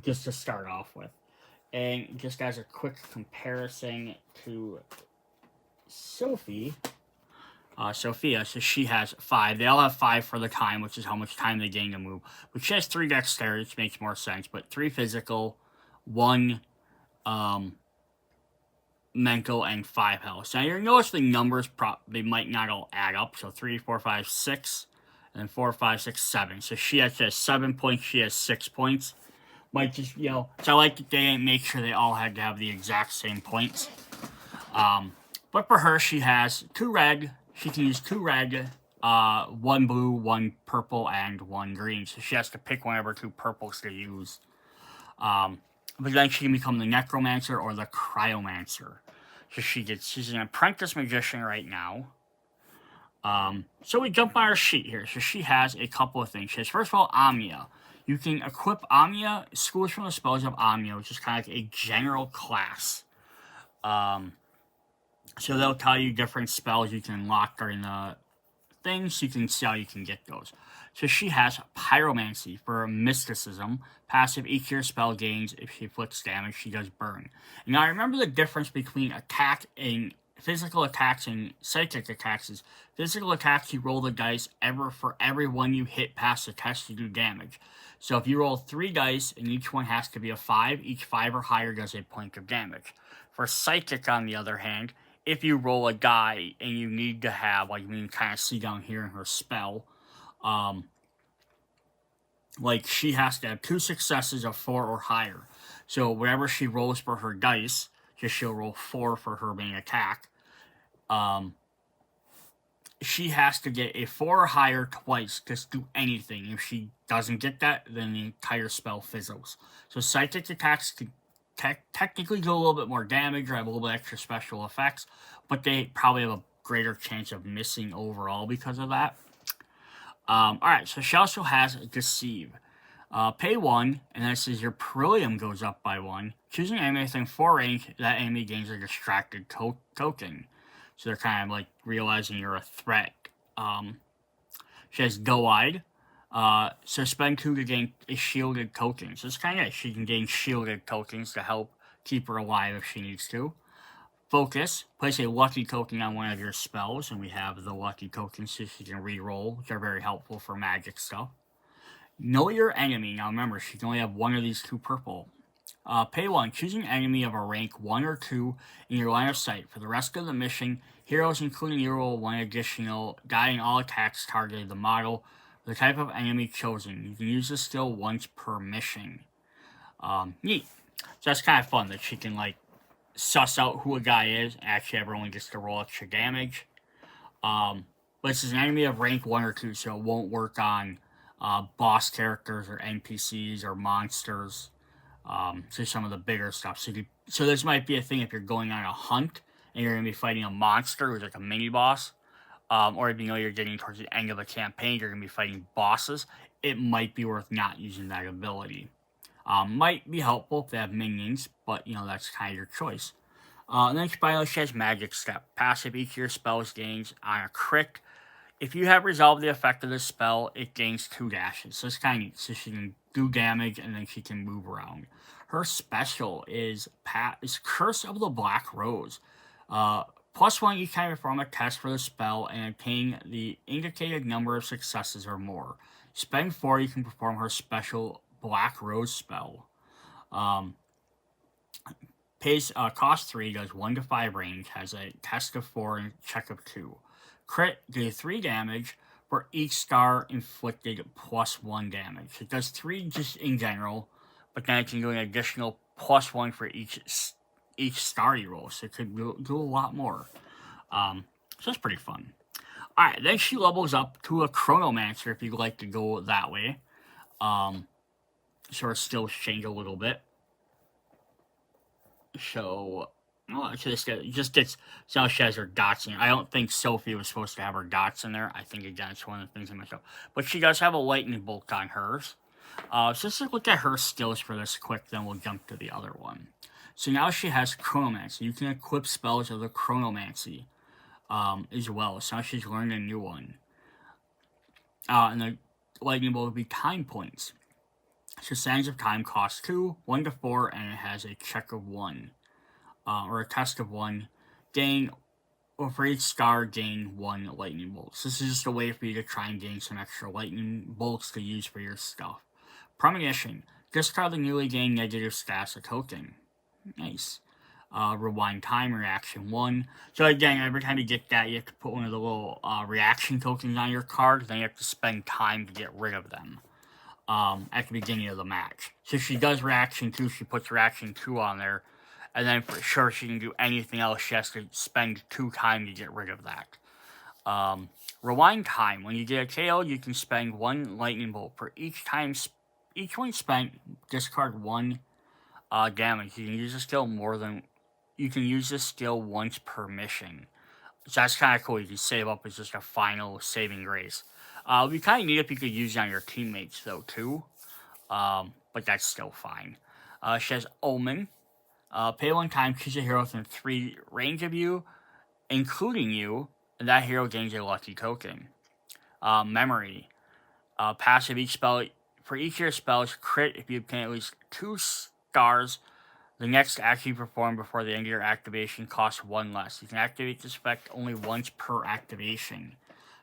Just to start off with. And just as a quick comparison to Sophia, so she has 5. They all have 5 for the time, which is how much time they gain to move. But she has 3 dexterity, which makes more sense. But 3 physical, 1 mental, and 5 health. Now, you'll notice the numbers, they might not all add up. So 3, 4, 5, 6, and then 4, 5, 6, 7. So she actually has 7 points, she has 6 points. Might just, so I like that they didn't make sure they all had to have the exact same points. But for her, she has 2 red. She can use 2 red, 1 blue, 1 purple, and 1 green. So she has to pick one of her 2 purples to use. But then she can become the Necromancer or the Cryomancer. So she's an apprentice magician right now. So we jump on her sheet here. So she has a couple of things. She has, first of all, Omnia. You can equip Omnia, schools from the spells of Omnia, which is kind of like a general class. So they'll tell you different spells you can unlock during the things, so you can see how you can get those. So she has Pyromancy for mysticism. Passive, each of your spell gains, if she inflicts damage, she does burn. And now remember the difference between physical attacks and psychic attacks is physical attacks, you roll the dice for every one you hit past the test, you do damage. So if you roll 3 dice and each one has to be a 5, each 5 or higher does a point of damage. For psychic, on the other hand, if you roll a die and you need to have, like you can kind of see down here in her spell, like she has to have 2 successes of 4 or higher. So whatever she rolls for her dice, she'll roll 4 for her main attack. She has to get a 4 or higher twice to do anything. If she doesn't get that, then the entire spell fizzles. So psychic attacks can technically do a little bit more damage or have a little bit extra special effects, but they probably have a greater chance of missing overall because of that. Alright, so she also has Deceive. Pay 1, and then it says your Perillium goes up by 1. Choosing an enemy within 4 range, that enemy gains a distracted token. So they're kind of like realizing you're a threat. She has Doe-Eyed. So spend 2 to gain a shielded token. So it's kind of nice. She can gain shielded tokens to help keep her alive if she needs to. Focus. Place a lucky token on one of your spells, and we have the lucky tokens so she can re-roll, which are very helpful for magic stuff. Know your enemy. Now remember, she can only have one of these 2 purple. Pay 1. Choose an enemy of a rank 1 or 2 in your line of sight. For the rest of the mission, heroes including you roll 1 additional, guiding all attacks targeted the model. The type of enemy chosen. You can use this skill once per mission. Neat. So that's kind of fun that she can like suss out who a guy is. Actually, everyone gets to roll extra damage. But this is an enemy of rank 1 or 2, so it won't work on boss characters or NPCs or monsters. So some of the bigger stuff. So this might be a thing if you're going on a hunt and you're going to be fighting a monster who's like a mini boss. Or if you know you're getting towards the end of a campaign, you're going to be fighting bosses, it might be worth not using that ability. Might be helpful if they have minions, but, that's kind of your choice. Next, finally, she has Magic Step. Passive, each of your spells gains on a crit. If you have resolved the effect of this spell, it gains 2 dashes. So it's kind of neat. So she can do damage, and then she can move around. Her special is Curse of the Black Rose. +1 each time you perform a test for the spell and obtain the indicated number of successes or more. Spend 4, you can perform her special Black Rose spell. Cost 3, does 1 to 5 range, has a test of 4 and check of 2. Crit, do 3 damage for each star inflicted +1 damage. It does 3 just in general, but then it can do an additional +1 for each star you roll, so it could do a lot more. So that's pretty fun. Alright, then she levels up to a Chronomancer if you'd like to go that way. Sort of still change a little bit. So, well, just gets, so she has her dots in. I don't think Sophie was supposed to have her dots in there. I think, again, it's one of the things I messed up. But she does have a lightning bolt on hers. So let's look at her skills for this quick, then we'll jump to the other one. So now she has Chronomancy. You can equip spells of the Chronomancy as well. So now she's learned a new one. And the lightning bolt will be time points. So Sands of Time costs 2, 1 to 4, and it has a check of 1. Or a test of 1. For each star, gain 1 lightning bolt. So this is just a way for you to try and gain some extra lightning bolts to use for your stuff. Premonition. Discard the newly gained negative stats a token. Nice. Rewind time, reaction 1. So again, every time you get that, you have to put one of the little reaction tokens on your card. Then you have to spend time to get rid of them. At the beginning of the match. So if she does reaction 2, she puts reaction 2 on there, and then for sure she can do anything else, she has to spend 2 time to get rid of that. Rewind time. When you get a KO, you can spend 1 lightning bolt. For each one spent, discard 1 damage. You can use this skill once per mission. So that's kind of cool. You can save up as just a final saving grace. It would be kind of neat if you could use it on your teammates, though, too. But that's still fine. She has Omen. Pay 1 time, choose a hero within 3 range of you, including you, and that hero gains a lucky token. Memory. Passive each spell. For each of your spells, crit if you obtain at least 2 stars. The next action you perform before the end of your activation costs 1 less. You can activate this effect only once per activation.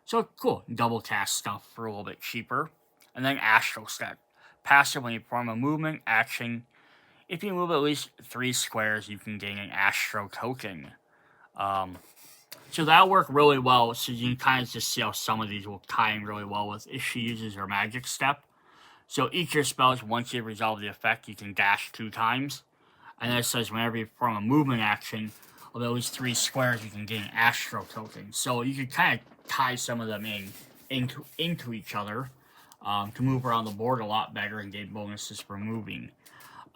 So, cool. Double cast stuff for a little bit cheaper. And then Astral Step. Passive, when you perform a movement action, if you move at least 3 squares, you can gain an Astro token. So that'll work really well. So you can kind of just see how some of these will tie in really well with if she uses her Magic Step. So each of your spells, once you resolve the effect, you can dash 2 times. And then it says whenever you perform a movement action of at least 3 squares, you can gain an Astro token. So you can kind of tie some of them into each other to move around the board a lot better and gain bonuses for moving.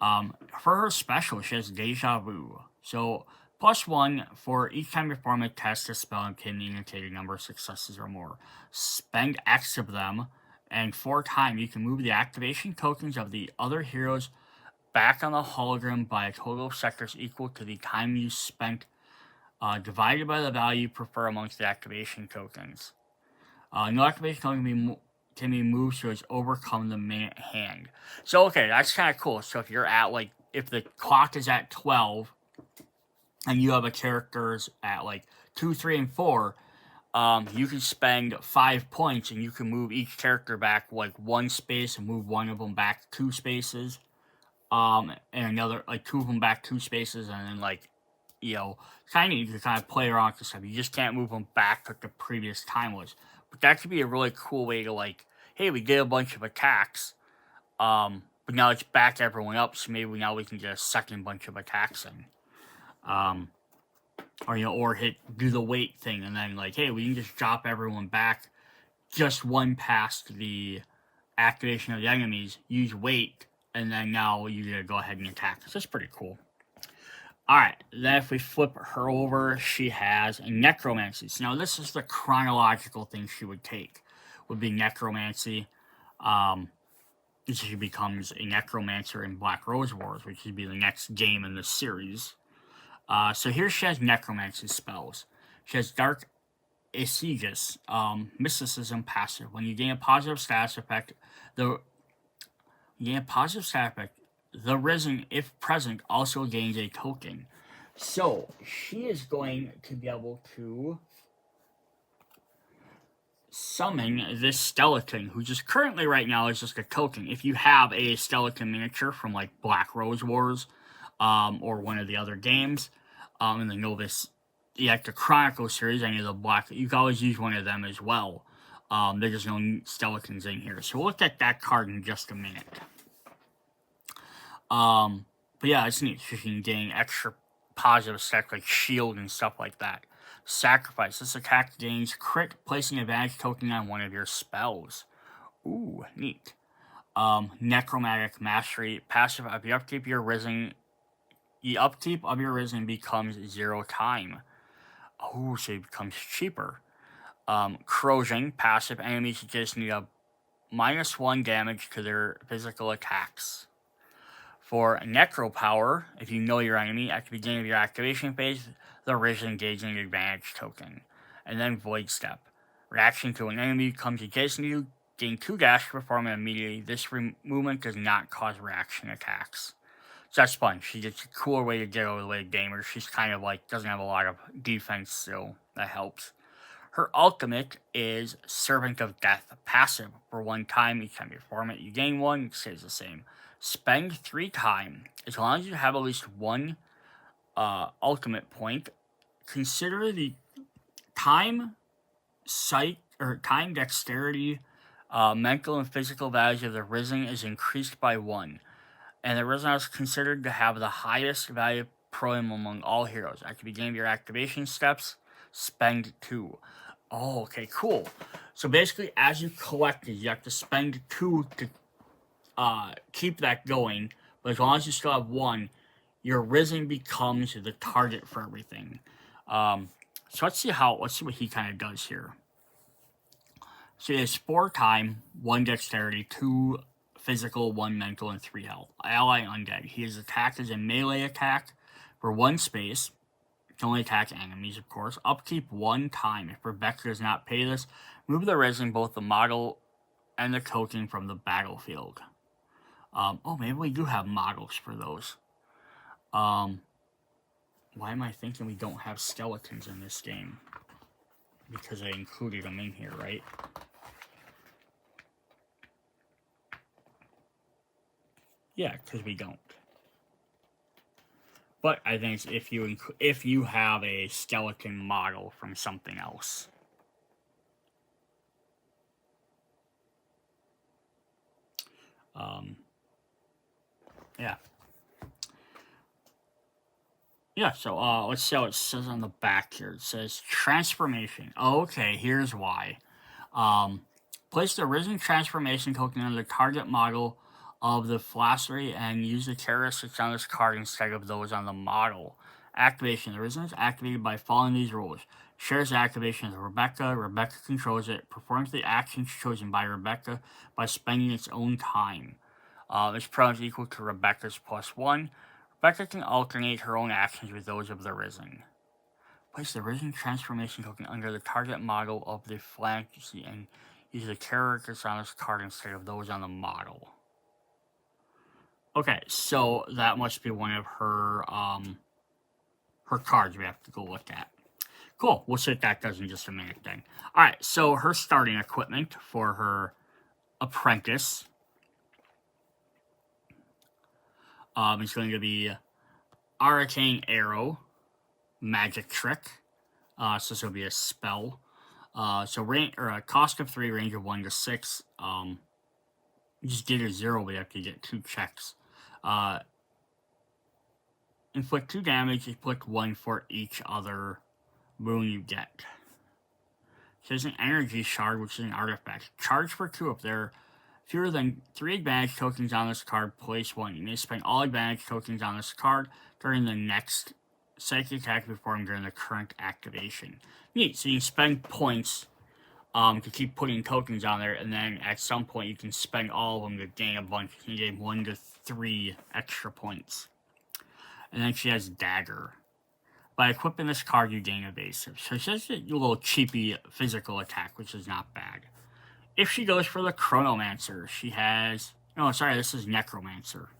For her special, she has Deja Vu. So +1 for each time you perform a test, a spell, and can indicate a number of successes or more. Spend X of them, and 4 times you can move the activation tokens of the other heroes back on the hologram by a total of sectors equal to the time you spent divided by the value you prefer amongst the activation tokens. No activation token can be moved so it's overcome the minute hand. So, okay, that's kind of cool. So if you're at, if the clock is at 12, and you have a characters at, 2, 3, and 4, you can spend 5 points, and you can move each character back, 1 space, and move one of them back 2 spaces. And another, 2 of them back 2 spaces, and then, you can kind of play around with this stuff. You just can't move them back to the previous time was. But that could be a really cool way to, hey, we did a bunch of attacks, but now let's back everyone up, so maybe now we can get a second bunch of attacks in. Or do the wait thing, and then, hey, we can just drop everyone back just 1 past the activation of the enemies, use wait, and then now you gotta go ahead and attack. So that's pretty cool. Alright, then if we flip her over, she has a Necromancy. So now this is the chronological thing she would take, would be Necromancy. She becomes a Necromancer in Black Rose Wars, which would be the next game in the series. So here she has Necromancy spells. She has Dark Aegis, Mysticism passive. When you gain a positive status effect, the Risen, if present, also gains a token. So she is going to be able to summon this skeleton, who just currently right now is just a token. If you have a skeleton miniature from like Black Rose Wars, or one of the other games, in the Novus Electra Chronicle series, any of the Black, you can always use one of them as well. There's just no skeletons in here, so we'll look at that card in just a minute. But yeah, it's neat. You can gain extra positive stuff like shield and stuff like that. Sacrifice. This attack gains crit, placing advantage token on one of your spells. Ooh, neat. Necromantic Mastery. Passive of the upkeep, your Risen. The upkeep of your Risen becomes 0 time. Oh, so it becomes cheaper. Corrosion. Passive. Enemies just need a -1 damage to their physical attacks. For Necro Power, if you know your enemy, at the beginning of your activation phase, the Risen gains an advantage token. And then Void Step. Reaction to an enemy comes adjacent to you, gain 2 dash to perform it immediately. This movement does not cause reaction attacks. So that's fun. She gets a cooler way to get over the way gamers. She's kind of like, doesn't have a lot of defense, so that helps. Her ultimate is Servant of Death. Passive. For 1 time, each time you perform it, you gain 1, it stays the same. Spend 3 time. As long as you have at least 1 ultimate point, consider the time, sight, or time, dexterity, mental, and physical values of the Risen is increased by 1. And the Risen is considered to have the highest value poem among all heroes. At the beginning of your activation steps, spend 2. Oh, okay, cool. So basically, as you collect these, you have to spend 2 to keep that going, but as long as you still have 1, your Risen becomes the target for everything. So let's see what he kind of does here. So he has 4 time, 1 dexterity, 2 physical, 1 mental, and 3 health. Ally Undead. His attack is a melee attack for 1 space. It can only attack enemies, of course. Upkeep 1 time. If Rebecca does not pay this, move the Risen, both the model and the token, from the battlefield. Oh, maybe we do have models for those. Why am I thinking we don't have skeletons in this game? Because I included them in here, right? Yeah, because we don't. But I think it's if you have a skeleton model from something else. Yeah. Yeah, so let's see how it says on the back here. It says transformation. Okay, here's why. Place the Risen transformation token on the target model of the Flassery and use the characteristics on this card instead of those on the model. Activation. The Risen is activated by following these rules. Shares activation with Rebecca. Rebecca controls it. Performs the actions chosen by Rebecca by spending its own time. This program is equal to Rebecca's +1. Rebecca can alternate her own actions with those of the Risen. Place the Risen transformation token under the target model of the Flassery and use the characters on this card instead of those on the model. Okay, so that must be one of her cards we have to go look at. Cool, we'll see what that does in just a minute then. Alright, so her starting equipment for her apprentice is going to be Arcane Arrow, Magic Trick. So this will be a spell. So a cost of 3, range of 1 to 6. You just get a 0, but you have to get 2 checks. Inflict 2 damage, inflict 1 for each other boon you get. So there's an energy shard, which is an artifact. Charge for 2. If there are fewer than 3 advantage tokens on this card, place 1. You may spend all advantage tokens on this card during the next psychic attack performed during the current activation. Neat. So you can spend points to keep putting tokens on there, and then at some point you can spend all of them to gain a bunch. You can gain 1 to 3 extra points. And then she has Dagger. By equipping this card, you gain evasive. So she has a little cheapy physical attack, which is not bad. If she goes for the Chronomancer, she has... No, sorry, this is Necromancer.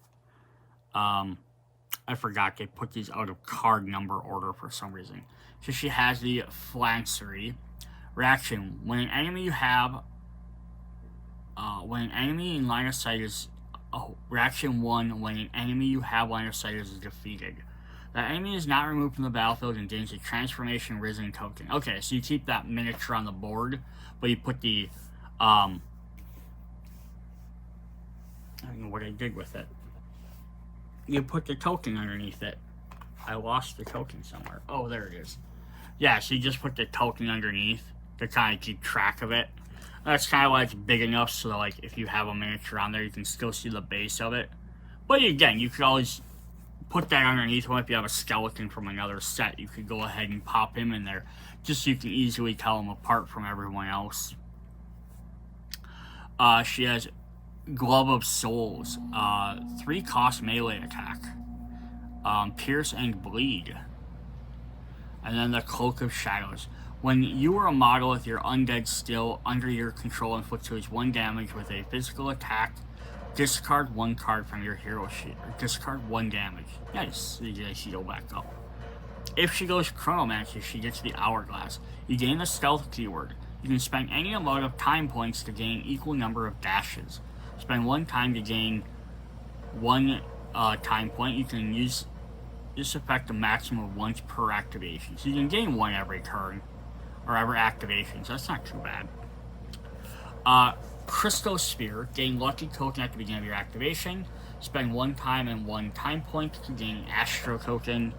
I forgot they put these out of card number order for some reason. So she has the Flancery. Reaction: when an enemy you have, when an enemy in line of sight is, reaction 1: when an enemy you have line of sight is defeated. That enemy is not removed from the battlefield and gains a transformation risen token. Okay, so you keep that miniature on the board, but you put the, I don't know what I did with it. You put the token underneath it. I lost the token somewhere. Oh, there it is. Yeah, so you just put the token underneath to kind of keep track of it. That's kind of why it's big enough so that, like, if you have a miniature on there, you can still see the base of it. But again, you could always put that underneath one. If you have a skeleton from another set, you could go ahead and pop him in there, just so you can easily tell him apart from everyone else. She has Glove of Souls, 3 cost melee attack, Pierce and Bleed, and then the Cloak of Shadows. When you or a model with your undead still under your control inflicts 1 damage with a physical attack, discard 1 card from your hero sheet, or discard 1 damage. Nice, so you get a heal back up. If she goes Chronomancer, she gets the Hourglass. You gain the Stealth keyword. You can spend any amount of time points to gain equal number of dashes. Spend 1 time to gain 1 time point. You can use this effect a maximum of once per activation. So you can gain 1 every turn, or every activation, so that's not too bad. Crystal Sphere, gain lucky token at the beginning of your activation. Spend 1 time and 1 time point to gain Astro token.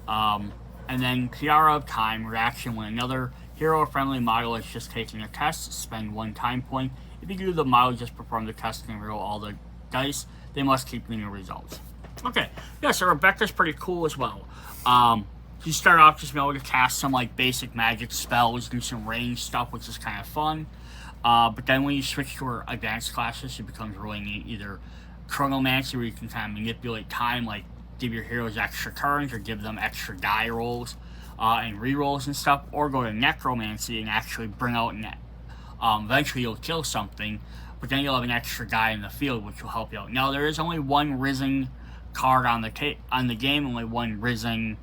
And then Tiara of Time, reaction: when another hero or friendly model is just taking a test, spend 1 time point. If you do, the model just perform the test and roll all the dice. They must keep linear results. Okay, yeah, so Rebecca's pretty cool as well. You start off just being able to cast some like basic magic spells, do some range stuff, which is kind of fun. But then when you switch to her advanced classes, it becomes really neat. Either Chronomancy, where you can kind of manipulate time, like give your heroes extra turns or give them extra die rolls and rerolls and stuff, or go to Necromancy and actually bring out eventually you'll kill something, but then you'll have an extra guy in the field, which will help you out. Now, there is only 1 Risen card on the game, only 1 Risen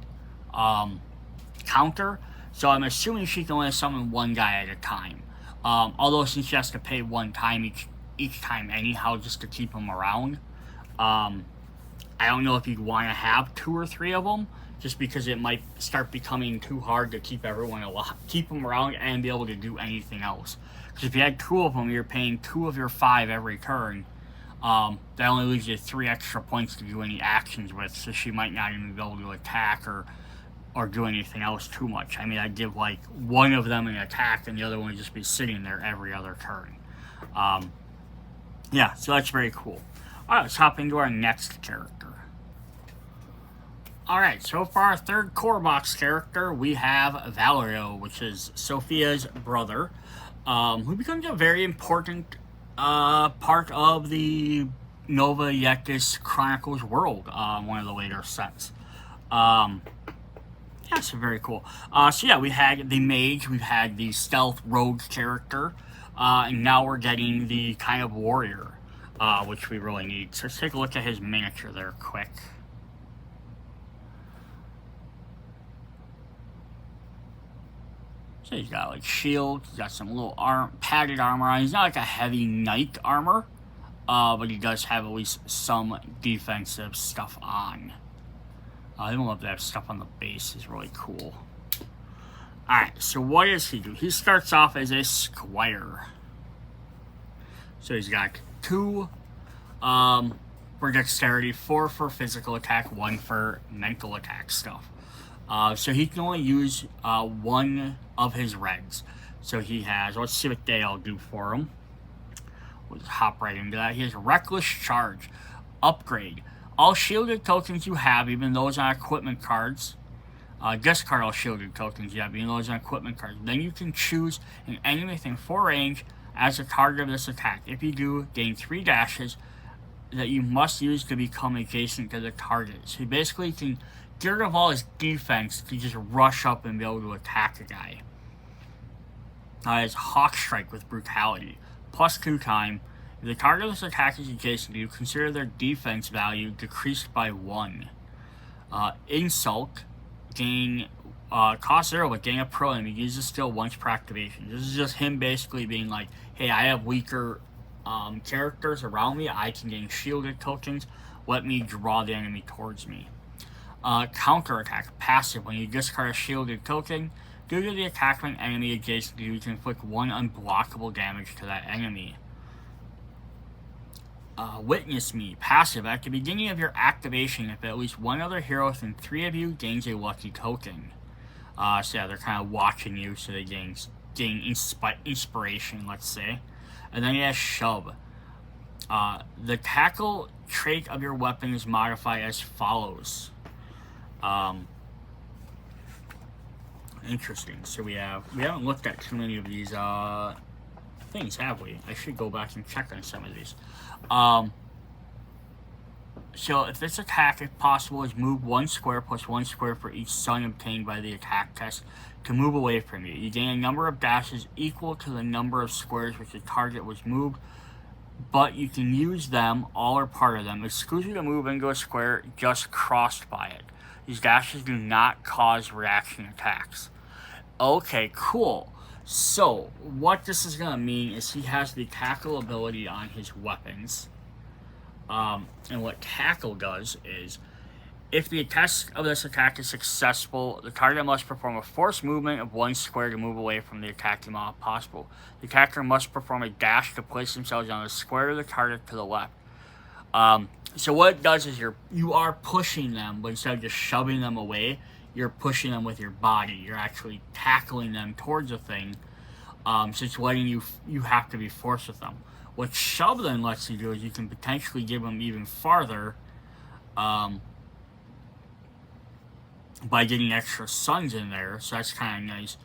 counter, so I'm assuming she can only summon 1 guy at a time. Although, since she has to pay 1 time each time anyhow, just to keep them around, I don't know if you'd want to have 2 or 3 of them, just because it might start becoming too hard to keep keep them around and be able to do anything else. Because if you had 2 of them, you're paying 2 of your 5 every turn. That only leaves you 3 extra points to do any actions with, so she might not even be able to attack or do anything else too much. I mean, I'd give like 1 of them an attack and the other one would just be sitting there every other turn. Yeah, so that's very cool. Alright, let's hop into our next character. Alright, so for our 3rd core box character, we have Valerio, which is Sophia's brother, who becomes a very important part of the Nova Yectis Chronicles world, one of the later sets. Yeah, so very cool. So yeah, we had the mage, we've had the stealth rogue character, and now we're getting the kind of warrior, which we really need. So let's take a look at his miniature there quick. So he's got like shield, he's got some little padded armor on. He's not like a heavy knight armor, but he does have at least some defensive stuff on. I don't love that stuff on the base is really cool. Alright, so what does he do? He starts off as a squire. So he's got 2 for dexterity, 4 for physical attack, 1 for mental attack stuff. So he can only use 1 of his reds. So he has, let's see what they all do for him. We'll just hop right into that. He has Reckless Charge. Upgrade. All shielded tokens you have, even those on equipment cards, discard all shielded tokens you have, even those on equipment cards. Then you can choose an enemy within 4 range as a target of this attack. If you do, gain 3 dashes that you must use to become adjacent to the target. So you basically can get rid of all his defense to just rush up and be able to attack a guy. His Hawk Strike with Brutality. Plus 2 time. If the target of this attack is adjacent to you, consider their defense value decreased by 1. Insult, gain cost 0, but gain a pro enemy. Use the skill once per activation. This is just him basically being like, hey, I have weaker characters around me. I can gain shielded tokens. Let me draw the enemy towards me. Counter attack, passive. When you discard a shielded token, due to the attack of an enemy adjacent to you, you can inflict 1 unblockable damage to that enemy. Witness Me, passive. At the beginning of your activation, if at least one other hero within 3 of you gains a lucky token. So yeah, they're kind of watching you, so they gain inspiration, let's say. And then you have Shove. The tackle trait of your weapon is modified as follows. Interesting. So we haven't looked at too many of these things, have we? I should go back and check on some of these. So if this attack, if possible, is move 1 square plus 1 square for each sun obtained by the attack test to move away from you. You gain a number of dashes equal to the number of squares which the target was moved, but you can use them, all or part of them, exclusively to move into a square just crossed by it. These dashes do not cause reaction attacks. Okay, cool. So, what this is going to mean is he has the tackle ability on his weapons. And what tackle does is, if the test of this attack is successful, the target must perform a forced movement of 1 square to move away from the attacking mob if possible. The attacker must perform a dash to place themselves on the square of the target to the left. So what it does is you are pushing them, but instead of just shoving them away, you're pushing them with your body. You're actually tackling them towards a thing. So it's letting you have to be forced with them. What Shove then lets you do is you can potentially give them even farther by getting extra suns in there, so that's kind of nice.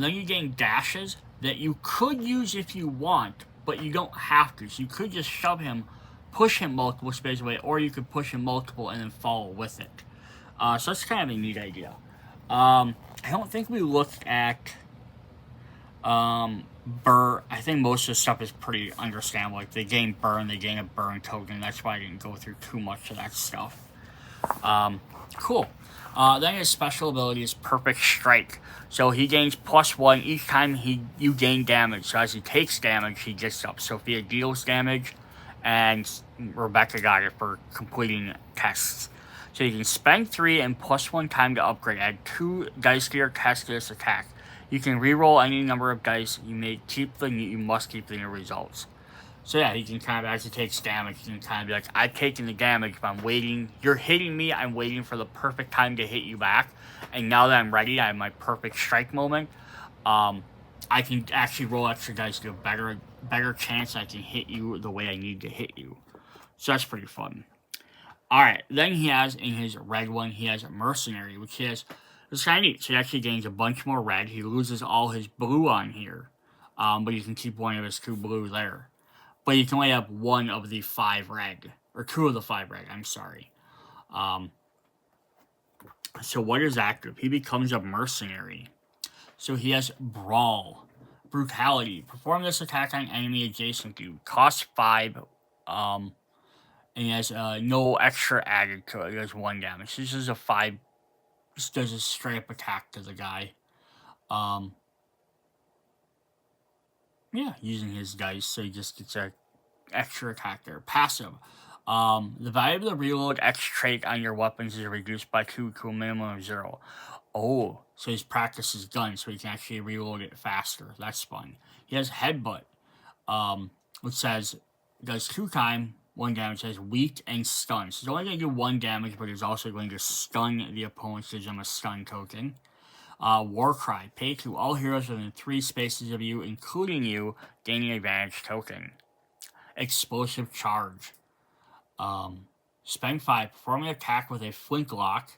Then you gain dashes that you could use if you want, but you don't have to. So you could just shove him, push him multiple spaces away, or you could push him multiple and then follow with it. So that's kind of a neat idea. I don't think we looked at Burr. I think most of the stuff is pretty understandable. Like they gain burn, they gain a burn token. That's why I didn't go through too much of that stuff. Cool. Then his special ability is Perfect Strike. So he gains +1 each time you gain damage. So as he takes damage, he gets up. Sophia deals damage, and Rebecca got it for completing tests. So you can spend 3 and +1 time to upgrade. Add 2 dice to your test to this attack. You can reroll any number of dice. You must keep the results. So yeah, he can kind of, as he takes damage, he can kind of be like, I've taken the damage, but I'm waiting. You're hitting me. I'm waiting for the perfect time to hit you back. And now that I'm ready, I have my perfect strike moment. I can actually roll extra dice to a better chance I can hit you the way I need to hit you. So that's pretty fun. Alright, then he has, in his red one, he has a Mercenary, which he has, it's kind of neat. So he actually gains a bunch more red. He loses all his blue on here. But you can keep one of his 2 blue there. But you can only have 1 of the 5 red. Or 2 of the 5 red, I'm sorry. So what is active? He becomes a Mercenary. So he has Brawl. Brutality. Perform this attack on enemy adjacent to you. Cost 5. And he has no extra added to it. He has 1 damage. This is a 5. This does a straight up attack to the guy. Yeah, using his dice, so he just gets an extra attack there. Passive. The value of the reload X trait on your weapons is reduced by 2 to a minimum of 0. Oh, so his practice is done, so he can actually reload it faster. That's fun. He has Headbutt, which says, does 2 time, 1 damage, says weak and stun. So it's only going to do 1 damage, but it's also going to stun the opponent, gives them a stun token. Warcry. Pay to all heroes within 3 spaces of you, including you, gaining advantage token. Explosive Charge. Spend 5. Perform an attack with a flintlock.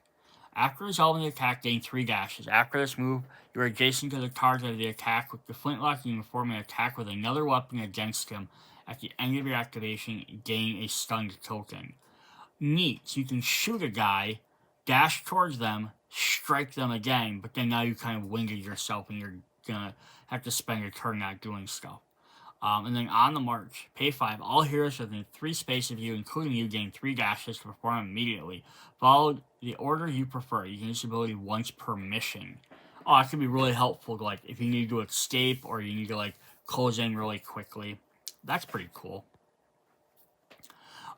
After resolving the attack, gain 3 dashes. After this move, you are adjacent to the target of the attack with the flintlock. You can perform an attack with another weapon against him. At the end of your activation, gain a stunned token. Neat. So you can shoot a guy, dash towards them, strike them again, but then now you kind of winded yourself and you're gonna have to spend your turn not doing stuff. And then on the march, pay 5. All heroes within 3 space of you, including you, gain 3 dashes to perform immediately. Follow the order you prefer. You can use the ability once per mission. Oh, that could be really helpful, like, if you need to escape or you need to, like, close in really quickly. That's pretty cool.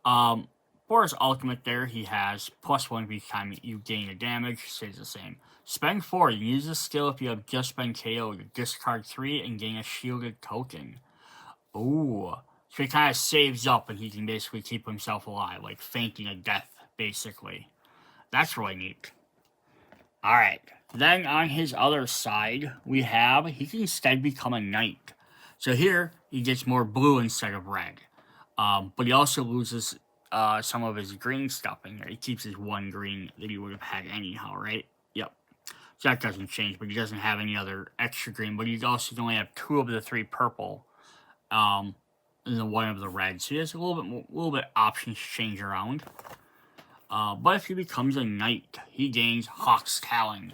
For his ultimate there, he has +1 each time you gain a damage, stays the same. Spend 4, you can use this skill if you have just been KO'd. Discard 3 and gain a shielded token. Ooh. So he kind of saves up and he can basically keep himself alive, like fainting a death, basically. That's really neat. Alright. Then on his other side, he can instead become a knight. So here, he gets more blue instead of red. But he also loses some of his green stuff in here. He keeps his 1 green that he would have had anyhow, right? Yep. So that doesn't change, but he doesn't have any other extra green. But he also can only have 2 of the 3 purple. And then 1 of the red. So he has a little bit options to change around. But if he becomes a knight, he gains Hawk's Talon.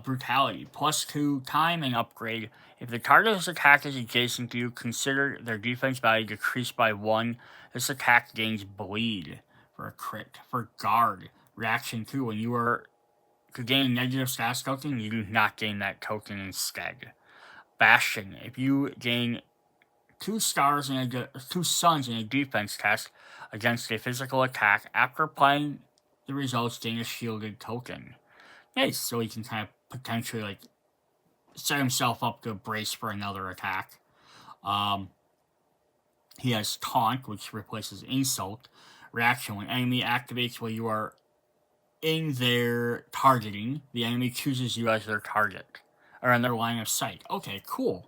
Brutality. +2 time and upgrade. If the target's attack is adjacent to you, consider their defense value decreased by 1. This attack gains bleed for a crit. For guard, reaction 2. When you are to gain negative status token, you do not gain that token instead. Bastion. If you gain 2 stars and 2 suns in a defense test against a physical attack, after applying the results, gain a shielded token. Nice, so he can kind of potentially, like, set himself up to brace for another attack. He has Taunt, which replaces Insult. Reaction, when enemy activates while you are in their targeting, the enemy chooses you as their target, or in their line of sight. Okay, cool.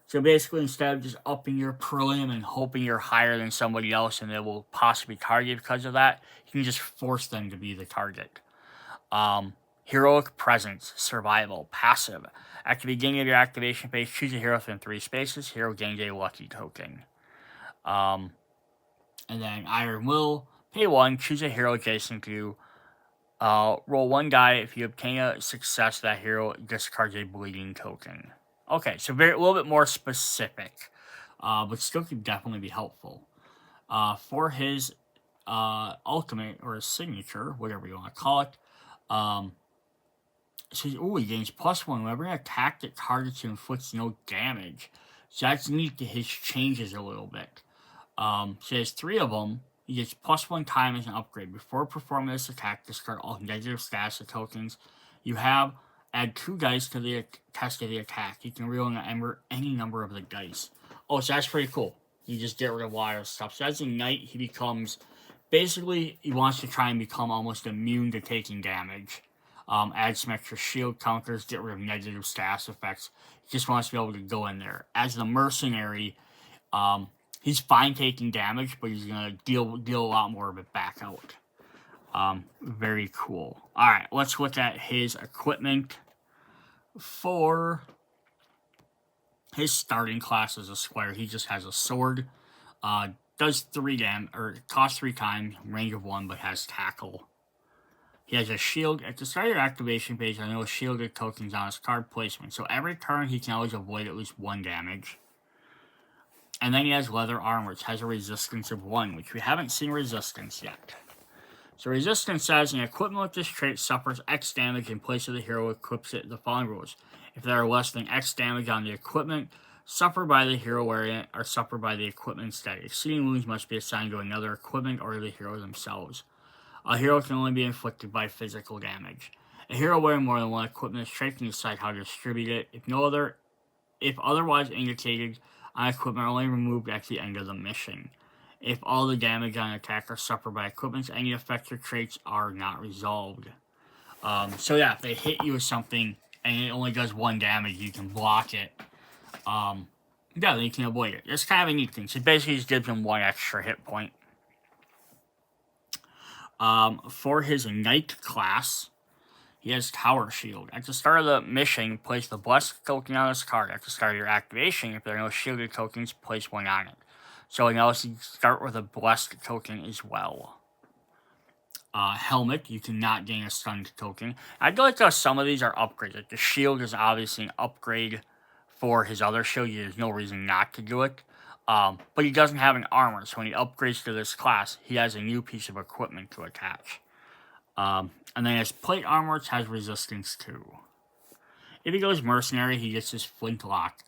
So basically, instead of just upping your prelim and hoping you're higher than somebody else and they will possibly target because of that, you can just force them to be the target. Heroic Presence, Survival, Passive. At the beginning of your activation phase, choose a hero within 3 spaces. Hero gains a lucky token. And then Iron Will, pay 1, choose a hero adjacent to you. Roll 1 die. If you obtain a success, that hero discards a bleeding token. Okay, so a little bit more specific, but still could definitely be helpful. For his ultimate, or his signature, whatever you want to call it, so he gains +1 whenever an attack that targets you inflicts no damage. So that's neat that his changes a little bit. So he has 3 of them. He gets +1 time as an upgrade. Before performing this attack, discard all negative status of tokens you have. Add 2 dice to the test of the attack. You can reroll any number of the dice. Oh, so that's pretty cool. You just get rid of a lot of stuff. So as a knight, he becomes... Basically, he wants to try and become almost immune to taking damage. Add some extra shield counters, get rid of negative status effects. He just wants to be able to go in there. As the mercenary, he's fine taking damage, but he's going to deal a lot more of it back out. Very cool. Alright, let's look at his equipment. For his starting class as a squire, he just has a sword. Does 3 damage, or costs 3 times, range of 1, but has tackle. He has a shield. At the start of your activation phase, I know shielded tokens on his card placement. So every turn, he can always avoid at least 1 damage. And then he has leather armor, which has a resistance of 1, which we haven't seen resistance yet. So resistance says an equipment with this trait suffers X damage in place of the hero equips it the following rules. If there are less than X damage on the equipment, suffered by the hero wearing it, or suffered by the equipment instead. Exceeding wounds must be assigned to another equipment or the hero themselves. A hero can only be inflicted by physical damage. A hero wearing more than 1 equipment is trait can decide how to distribute it. If otherwise indicated on equipment, only removed at the end of the mission. If all the damage on an attack are suffered by equipment, any effective traits are not resolved. So yeah, if they hit you with something and it only does 1 damage, you can block it. Yeah, then you can avoid it. That's kind of a neat thing. So basically just gives him 1 extra hit point. For his Knight class, he has Tower Shield. At the start of the mission, place the Blessed token on his card. At the start of your activation, if there are no shielded tokens, place 1 on it. So you also start with a Blessed token as well. Helmet, you cannot gain a stunned token. I feel like some of these are upgrades. Like the shield is obviously an upgrade for his other shield. There's no reason not to do it. But he doesn't have an armor, so when he upgrades to this class, he has a new piece of equipment to attach. And then his plate armor has resistance 2. If he goes mercenary, he gets his flintlock.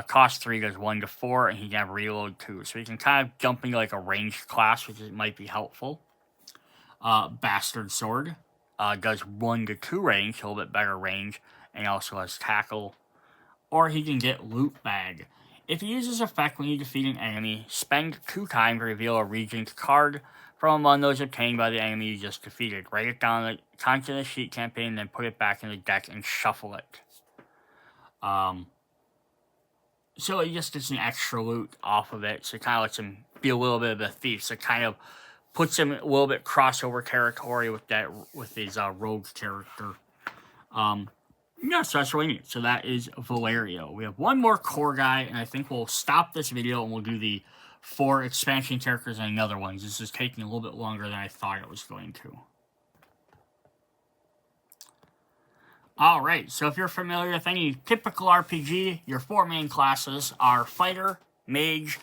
Cost 3 goes 1 to 4, and he can have reload 2. So he can kind of jump into like a ranged class, which might be helpful. Bastard sword does 1 to 2 range, a little bit better range, and also has tackle. Or he can get loot bag. If he uses effect when you defeat an enemy, spend 2 time to reveal a regent card from among those obtained by the enemy you just defeated. Write it down on the content of the sheet campaign, then put it back in the deck and shuffle it. So he just gets an extra loot off of it, so it kind of lets him be a little bit of a thief. So it kind of puts him a little bit crossover territory with his rogue character. Yeah, so that's really neat. So that is Valerio. We have one more core guy, and I think we'll stop this video and we'll do the 4 expansion characters and another one. This is taking a little bit longer than I thought it was going to. Alright, so if you're familiar with any typical RPG, your 4 main classes are Fighter, Mage,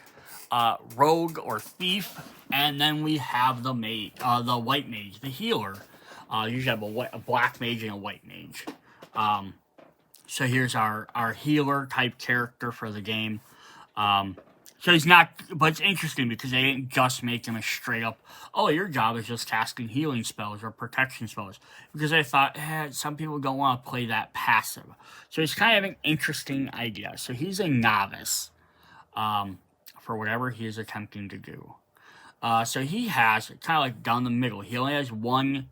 Rogue or Thief, and then we have the White Mage, the Healer. You usually have a Black Mage and a White Mage. So here's our healer type character for the game. So he's not, but it's interesting because they didn't just make him a straight up, oh, your job is just casting healing spells or protection spells. Because I thought, some people don't want to play that passive. So it's kind of an interesting idea. So he's a novice for whatever he is attempting to do. So he has, kind of like down the middle, he only has 1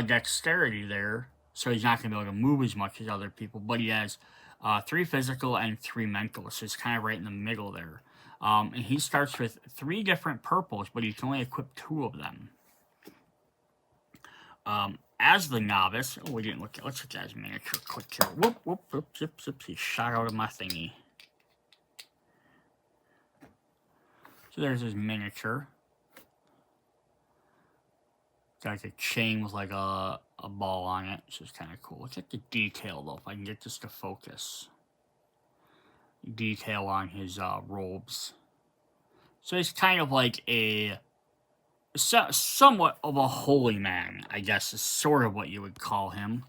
dexterity there. So he's not going to be able to move as much as other people. But he has 3 physical and 3 mental. So it's kind of right in the middle there. And he starts with 3 different purples, but he can only equip 2 of them. As the novice, we didn't look at, let's look at his miniature quick here. Whoop, whoop, whoop, zip, zip, he shot out of my thingy. So there's his miniature. Got like a chain with like a ball on it, so it's kind of cool. Look at the detail though, if I can get this to focus. Detail on his robes. So he's kind of like somewhat of a holy man, I guess, is sort of what you would call him.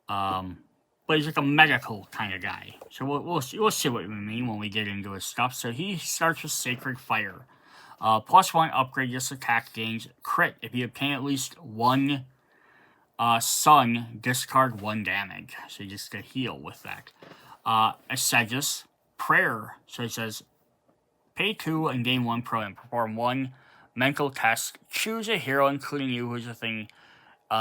But he's like a medical kind of guy. So we'll see what we mean when we get into his stuff. So he starts with Sacred Fire. +1 upgrade, this attack gains crit. If you obtain at least 1 sun, discard 1 damage. So you just get heal with that. Aetas, Prayer. So it says, pay 2 and gain 1 pro and perform 1 mental test. Choose a hero, including you, who's a thing.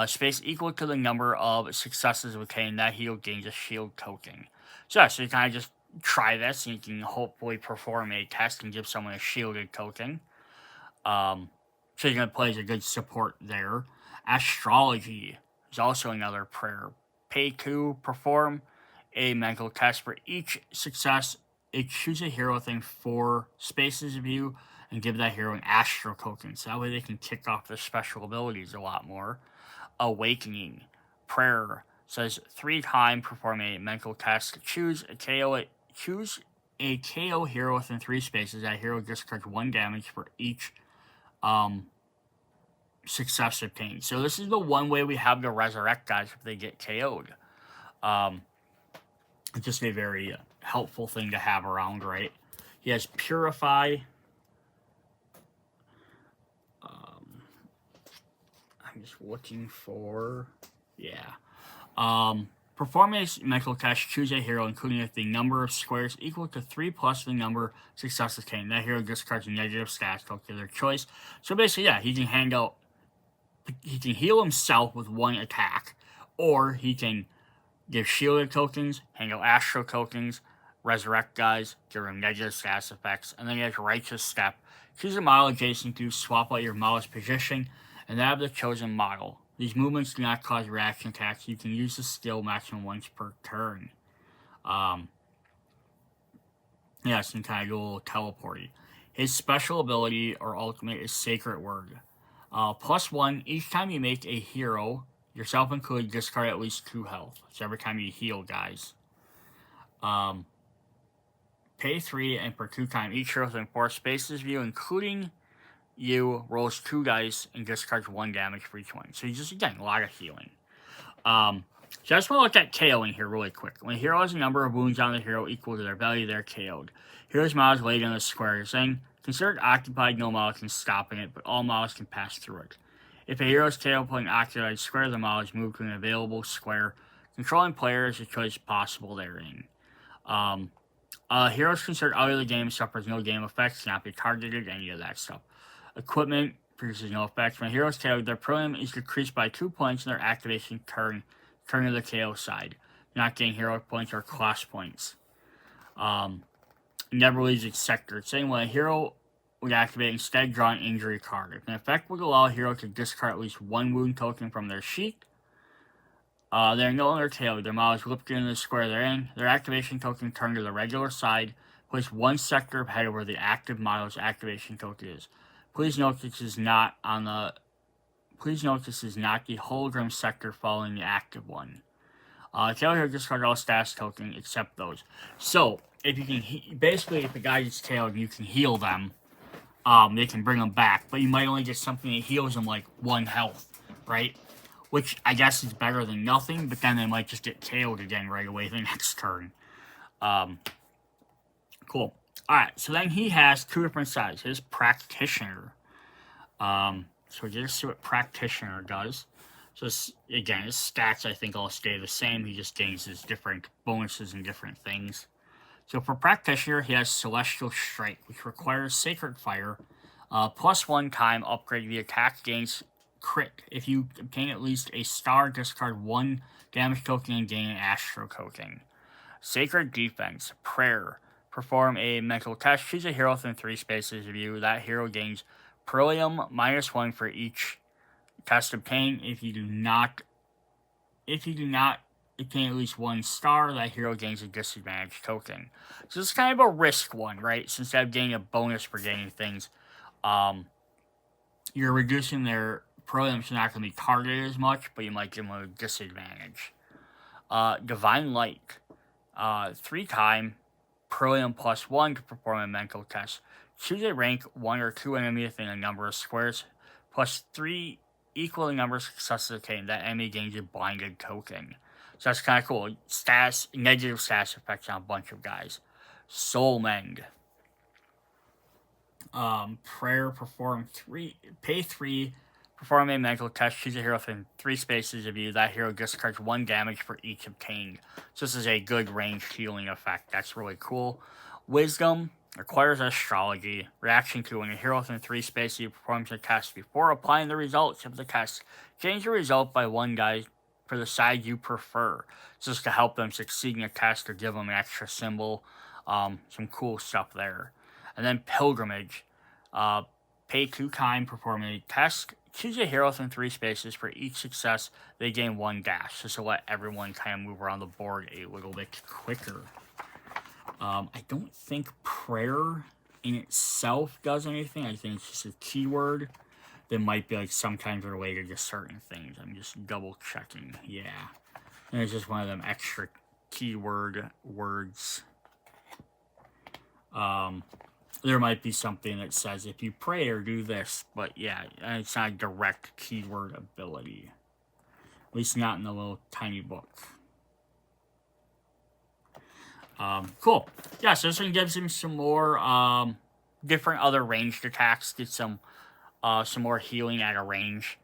Space equal to the number of successes obtained. That hero gains a shield token. So you kind of just try this, and you can hopefully perform a test and give someone a shielded token. So you're going to play as a good support there. Astrology is also another prayer. Pay 2, perform a mental test. For each success, choose a hero within 4 spaces of you and give that hero an astro token. So that way they can kick off their special abilities a lot more. Awakening. Prayer says 3 times perform a mental test. Choose a KO hero within 3 spaces. That hero discards 1 damage for each success obtained. So this is the one way we have to resurrect guys if they get KO'd. It's just a very helpful thing to have around, right? He has Purify. I'm just looking for... Yeah. Perform a mental test. Choose a hero, including if the number of squares equal to 3 plus the number of successes obtained. That hero discards negative stats to their choice. So basically, yeah, he can he can heal himself with 1 attack, or he can give shielded tokens, hand out astro tokens, resurrect guys, give them negative stats effects, and then he has Righteous Step. Choose a model adjacent to, swap out your model's position, and have the chosen model. These movements do not cause reaction attacks. You can use the skill maximum once per turn. Yeah, so you can kind of go a little teleporty. His special ability or ultimate is Sacred Word. +1, each time you make a hero, yourself included, discard at least 2 health. So every time you heal guys. Pay 3 and per 2 time each hero within 4 spaces of you, including you, rolls 2 dice and discards 1 damage for each one. So you just, again, a lot of healing. So I just want to look at KOing here really quick. When a hero has a number of wounds on the hero equal to their value, they're KO'd. Hero's models laid in a square, saying, considered occupied, no model can stop in it, but all models can pass through it. If a hero is KO'd playing occupied square, the model is moved to an available square. Controlling player is a choice possible therein. Heroes considered out of the game suffers no game effects, cannot be targeted, any of that stuff. Equipment produces no effects. When a hero is KO'd, their premium is decreased by 2 points and their activation turn to the KO side, not getting hero points or class points. Never leaves its sector. Saying when a hero would activate, instead draw an injury card. If an effect would allow a hero to discard at least 1 wound token from their sheet, they are no longer KO'd. Their model is lifted in the square they're in. Their activation token turned to the regular side. Place 1 sector ahead of where the active model's activation token is. Please note this is not the hologram sector following the active one. KO hero discard all status tokens except those. So if you can, basically, if a guy gets KO'd, you can heal them. They can bring them back, but you might only get something that heals them like 1 health, right? Which I guess is better than nothing, but then they might just get KO'd again right away the next turn. Cool. Alright, so then he has 2 different sides. His Practitioner. So just see what Practitioner does. So again, his stats I think all stay the same. He just gains his different bonuses and different things. So for Practitioner, he has Celestial Strike, which requires Sacred Fire. +1 time upgrade the attack gains crit. If you obtain at least a star, discard 1 damage token and gain an Astro token. Sacred Defense, Prayer. Perform a mental test. Choose a hero within 3 spaces of you. That hero gains Perlium -1 for each test obtained. If you do not obtain at least 1 star, that hero gains a disadvantage token. So it's kind of a risk one, right? So instead of getting a bonus for getting things, you're reducing their Perlium, so not going to be targeted as much, but you might give them a disadvantage. Divine Light. 3 time Perlium +1 to perform a mental test. Choose a rank 1 or 2 enemy within a number of squares, +3 equal the number of successes obtained. That enemy gains a blinded token. So that's kind of cool. Negative status effects on a bunch of guys. Soul Mend. Prayer, pay 3, perform a mental test, choose a hero within 3 spaces of you. That hero discards 1 damage for each obtained. So this is a good ranged healing effect. That's really cool. Wisdom requires Astrology. Reaction to when a hero within 3 spaces you performs a test before applying the results of the test. Change the result by 1 die for the side you prefer. Just to help them succeed in a test or give them an extra symbol. Some cool stuff there. And then Pilgrimage. Pay 2 time, perform a test. Choose a hero within 3 spaces. For each success, they gain 1 dash. Just to let everyone kind of move around the board a little bit quicker. I don't think Prayer in itself does anything. I think it's just a keyword that might be like sometimes related to certain things. I'm just double checking. Yeah. And it's just one of them extra keyword words. There might be something that says if you pray or do this, but yeah, it's not a direct keyword ability. At least not in the little tiny book. Cool. Yeah, so this one gives him some more different other ranged attacks. Get some more healing at a range.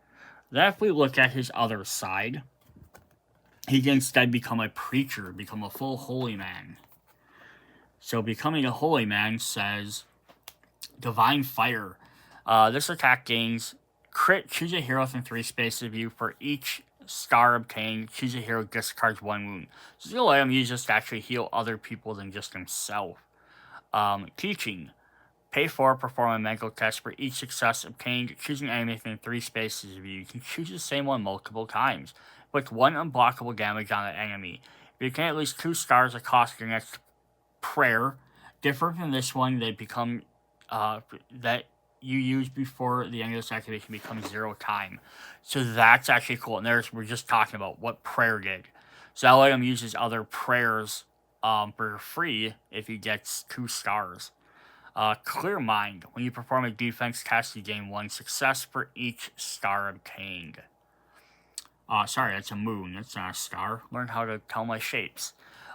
Then if we look at his other side, he can instead become a preacher, become a full holy man. So becoming a holy man says Divine Fire. This attack gains crit. Choose a hero within 3 spaces of you. For each star obtained, choose a hero discards 1 wound. So you'll let him use this to actually heal other people than just himself. Teaching. Pay 4, perform a mental test. For each success obtained, choose an enemy within 3 spaces of you. You can choose the same one multiple times. With 1 unblockable damage on the enemy. If you can at least 2 stars, it costs your next prayer. Different from this one, they become that you use before the end of this activation becomes 0 time. So that's actually cool. And we're just talking about what prayer did. So I'll let him use his other prayers for free if he gets 2 stars. Clear Mind. When you perform a defense test, you gain 1 success for each star obtained. Sorry, that's a moon. That's not a star. Learn how to tell my shapes.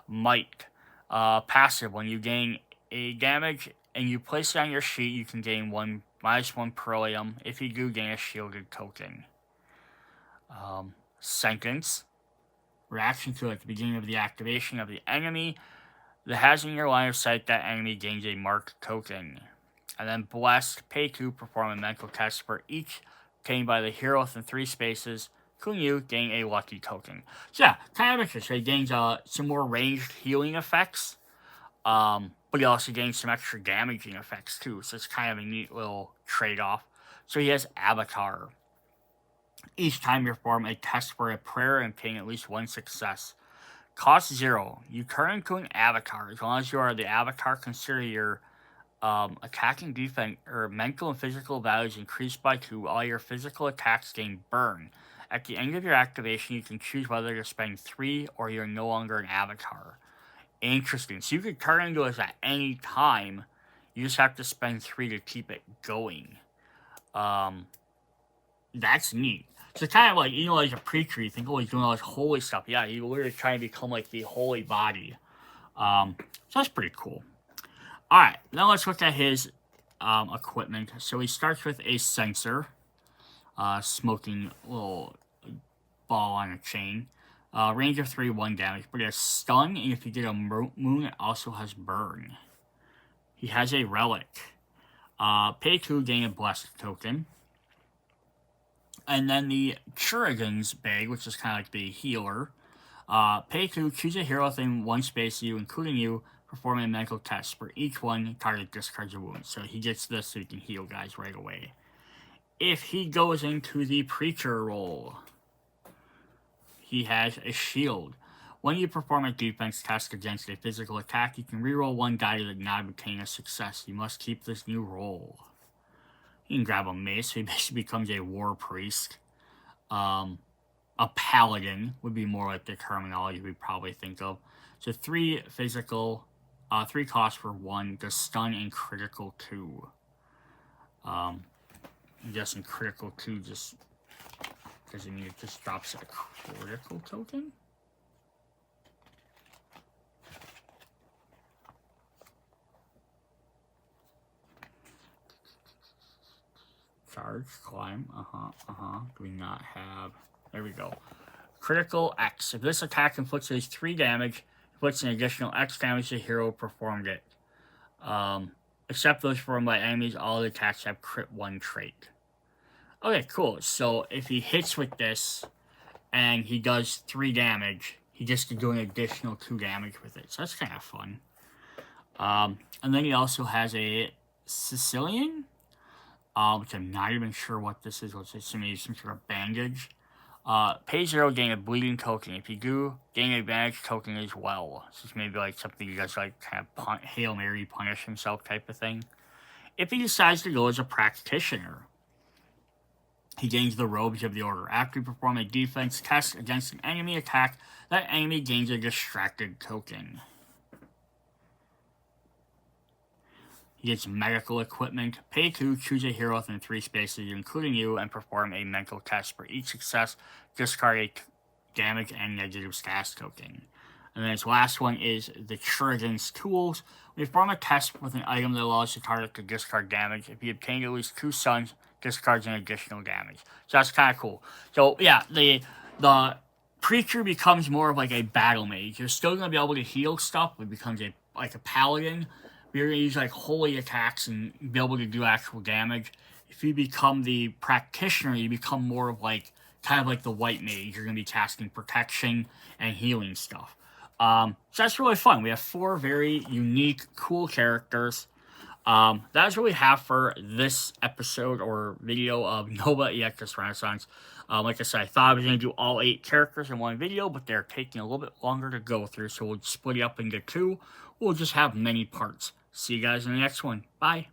Might. Passive. When you gain a damage and you place it on your sheet, you can gain -1 Perlium. If you do, gain a shielded token. Sentence. Reaction to at the beginning of the activation of the enemy that has in your line of sight, that enemy gains a marked token. And then Blessed. Pay 2, perform a mental test for each obtained by the hero within 3 spaces. Including you, gain a lucky token. So yeah, kind of interesting. He gains some more ranged healing effects. But he also gains some extra damaging effects too. So it's kind of a neat little trade-off. So he has Avatar. Each time you perform a test for a prayer and obtain at least 1 success. Cost 0. You turn into an avatar. As long as you are the avatar, consider your attacking, defense, or mental and physical values increased by 2. All your physical attacks gain burn. At the end of your activation, you can choose whether to spend 3 or you're no longer an avatar. Interesting. So you could turn into us at any time. You just have to spend 3 to keep it going. That's neat. So kind of like, as a preacher, you think, oh, he's doing all this holy stuff. Yeah, he's literally trying to become like the holy body. So that's pretty cool. Alright, now let's look at his equipment. So he starts with a sensor. Smoking little ball on a chain. Range of 3, 1 damage. But he has stun, and if you get a moon, it also has burn. He has a relic. Pay 2, gain a blessed token. And then the Churigan's bag, which is kind of like the healer. Pay 2, choose a hero within 1 space of you, including you, perform a mental test. For each one, target discards a wound. So he gets this so he can heal guys right away. If he goes into the preacher role, he has a shield. When you perform a defense test against a physical attack, you can reroll 1 die to not obtain a success. You must keep this new roll. You can grab a mace, so he basically becomes a war priest. A paladin would be more like the terminology we probably think of. So 3 physical, 3 cost for 1, the stun and critical 2. I'm guessing critical 2 just doesn't mean it just drops a critical token. Charge, climb, Do we not have... There we go. Critical X. If this attack inflicts at least 3 damage, inflicts an additional X damage to the hero performed it. Except those performed by enemies, all the attacks have crit 1 trait. Okay, cool. So if he hits with this, and he does 3 damage, he gets to do an additional 2 damage with it. So that's kind of fun. And then he also has a Sicilian, which I'm not even sure what this is. Let's say maybe some sort of bandage. Pay 0, gain a bleeding token. If you do, gain a bandage token as well. So it's maybe like something you guys like kind of Hail Mary, punish himself type of thing. If he decides to go as a practitioner, he gains the robes of the order. After you perform a defense test against an enemy attack, that enemy gains a distracted token. He gets medical equipment. Pay 2, choose a hero within 3 spaces, including you, and perform a mental test. For each success, discard a damage and negative stats token. And then his last one is the Churigan's Tools. We perform a test with an item that allows the target to discard damage. If you obtain at least 2 suns, discards an additional damage. So that's kind of cool. So yeah, the preacher becomes more of like a battle mage. You're still going to be able to heal stuff, but it becomes like a paladin. You're going to use like holy attacks and be able to do actual damage. If you become the practitioner, you become more of like, kind of like the white mage. You're going to be casting protection and healing stuff. So that's really fun. We have 4 very unique, cool characters. That's what we have for this episode or video of Nova Aetas Renaissance. Like I said, I thought I was going to do all 8 characters in one video, but they're taking a little bit longer to go through, so we'll split it up into 2. We'll just have many parts. See you guys in the next one. Bye.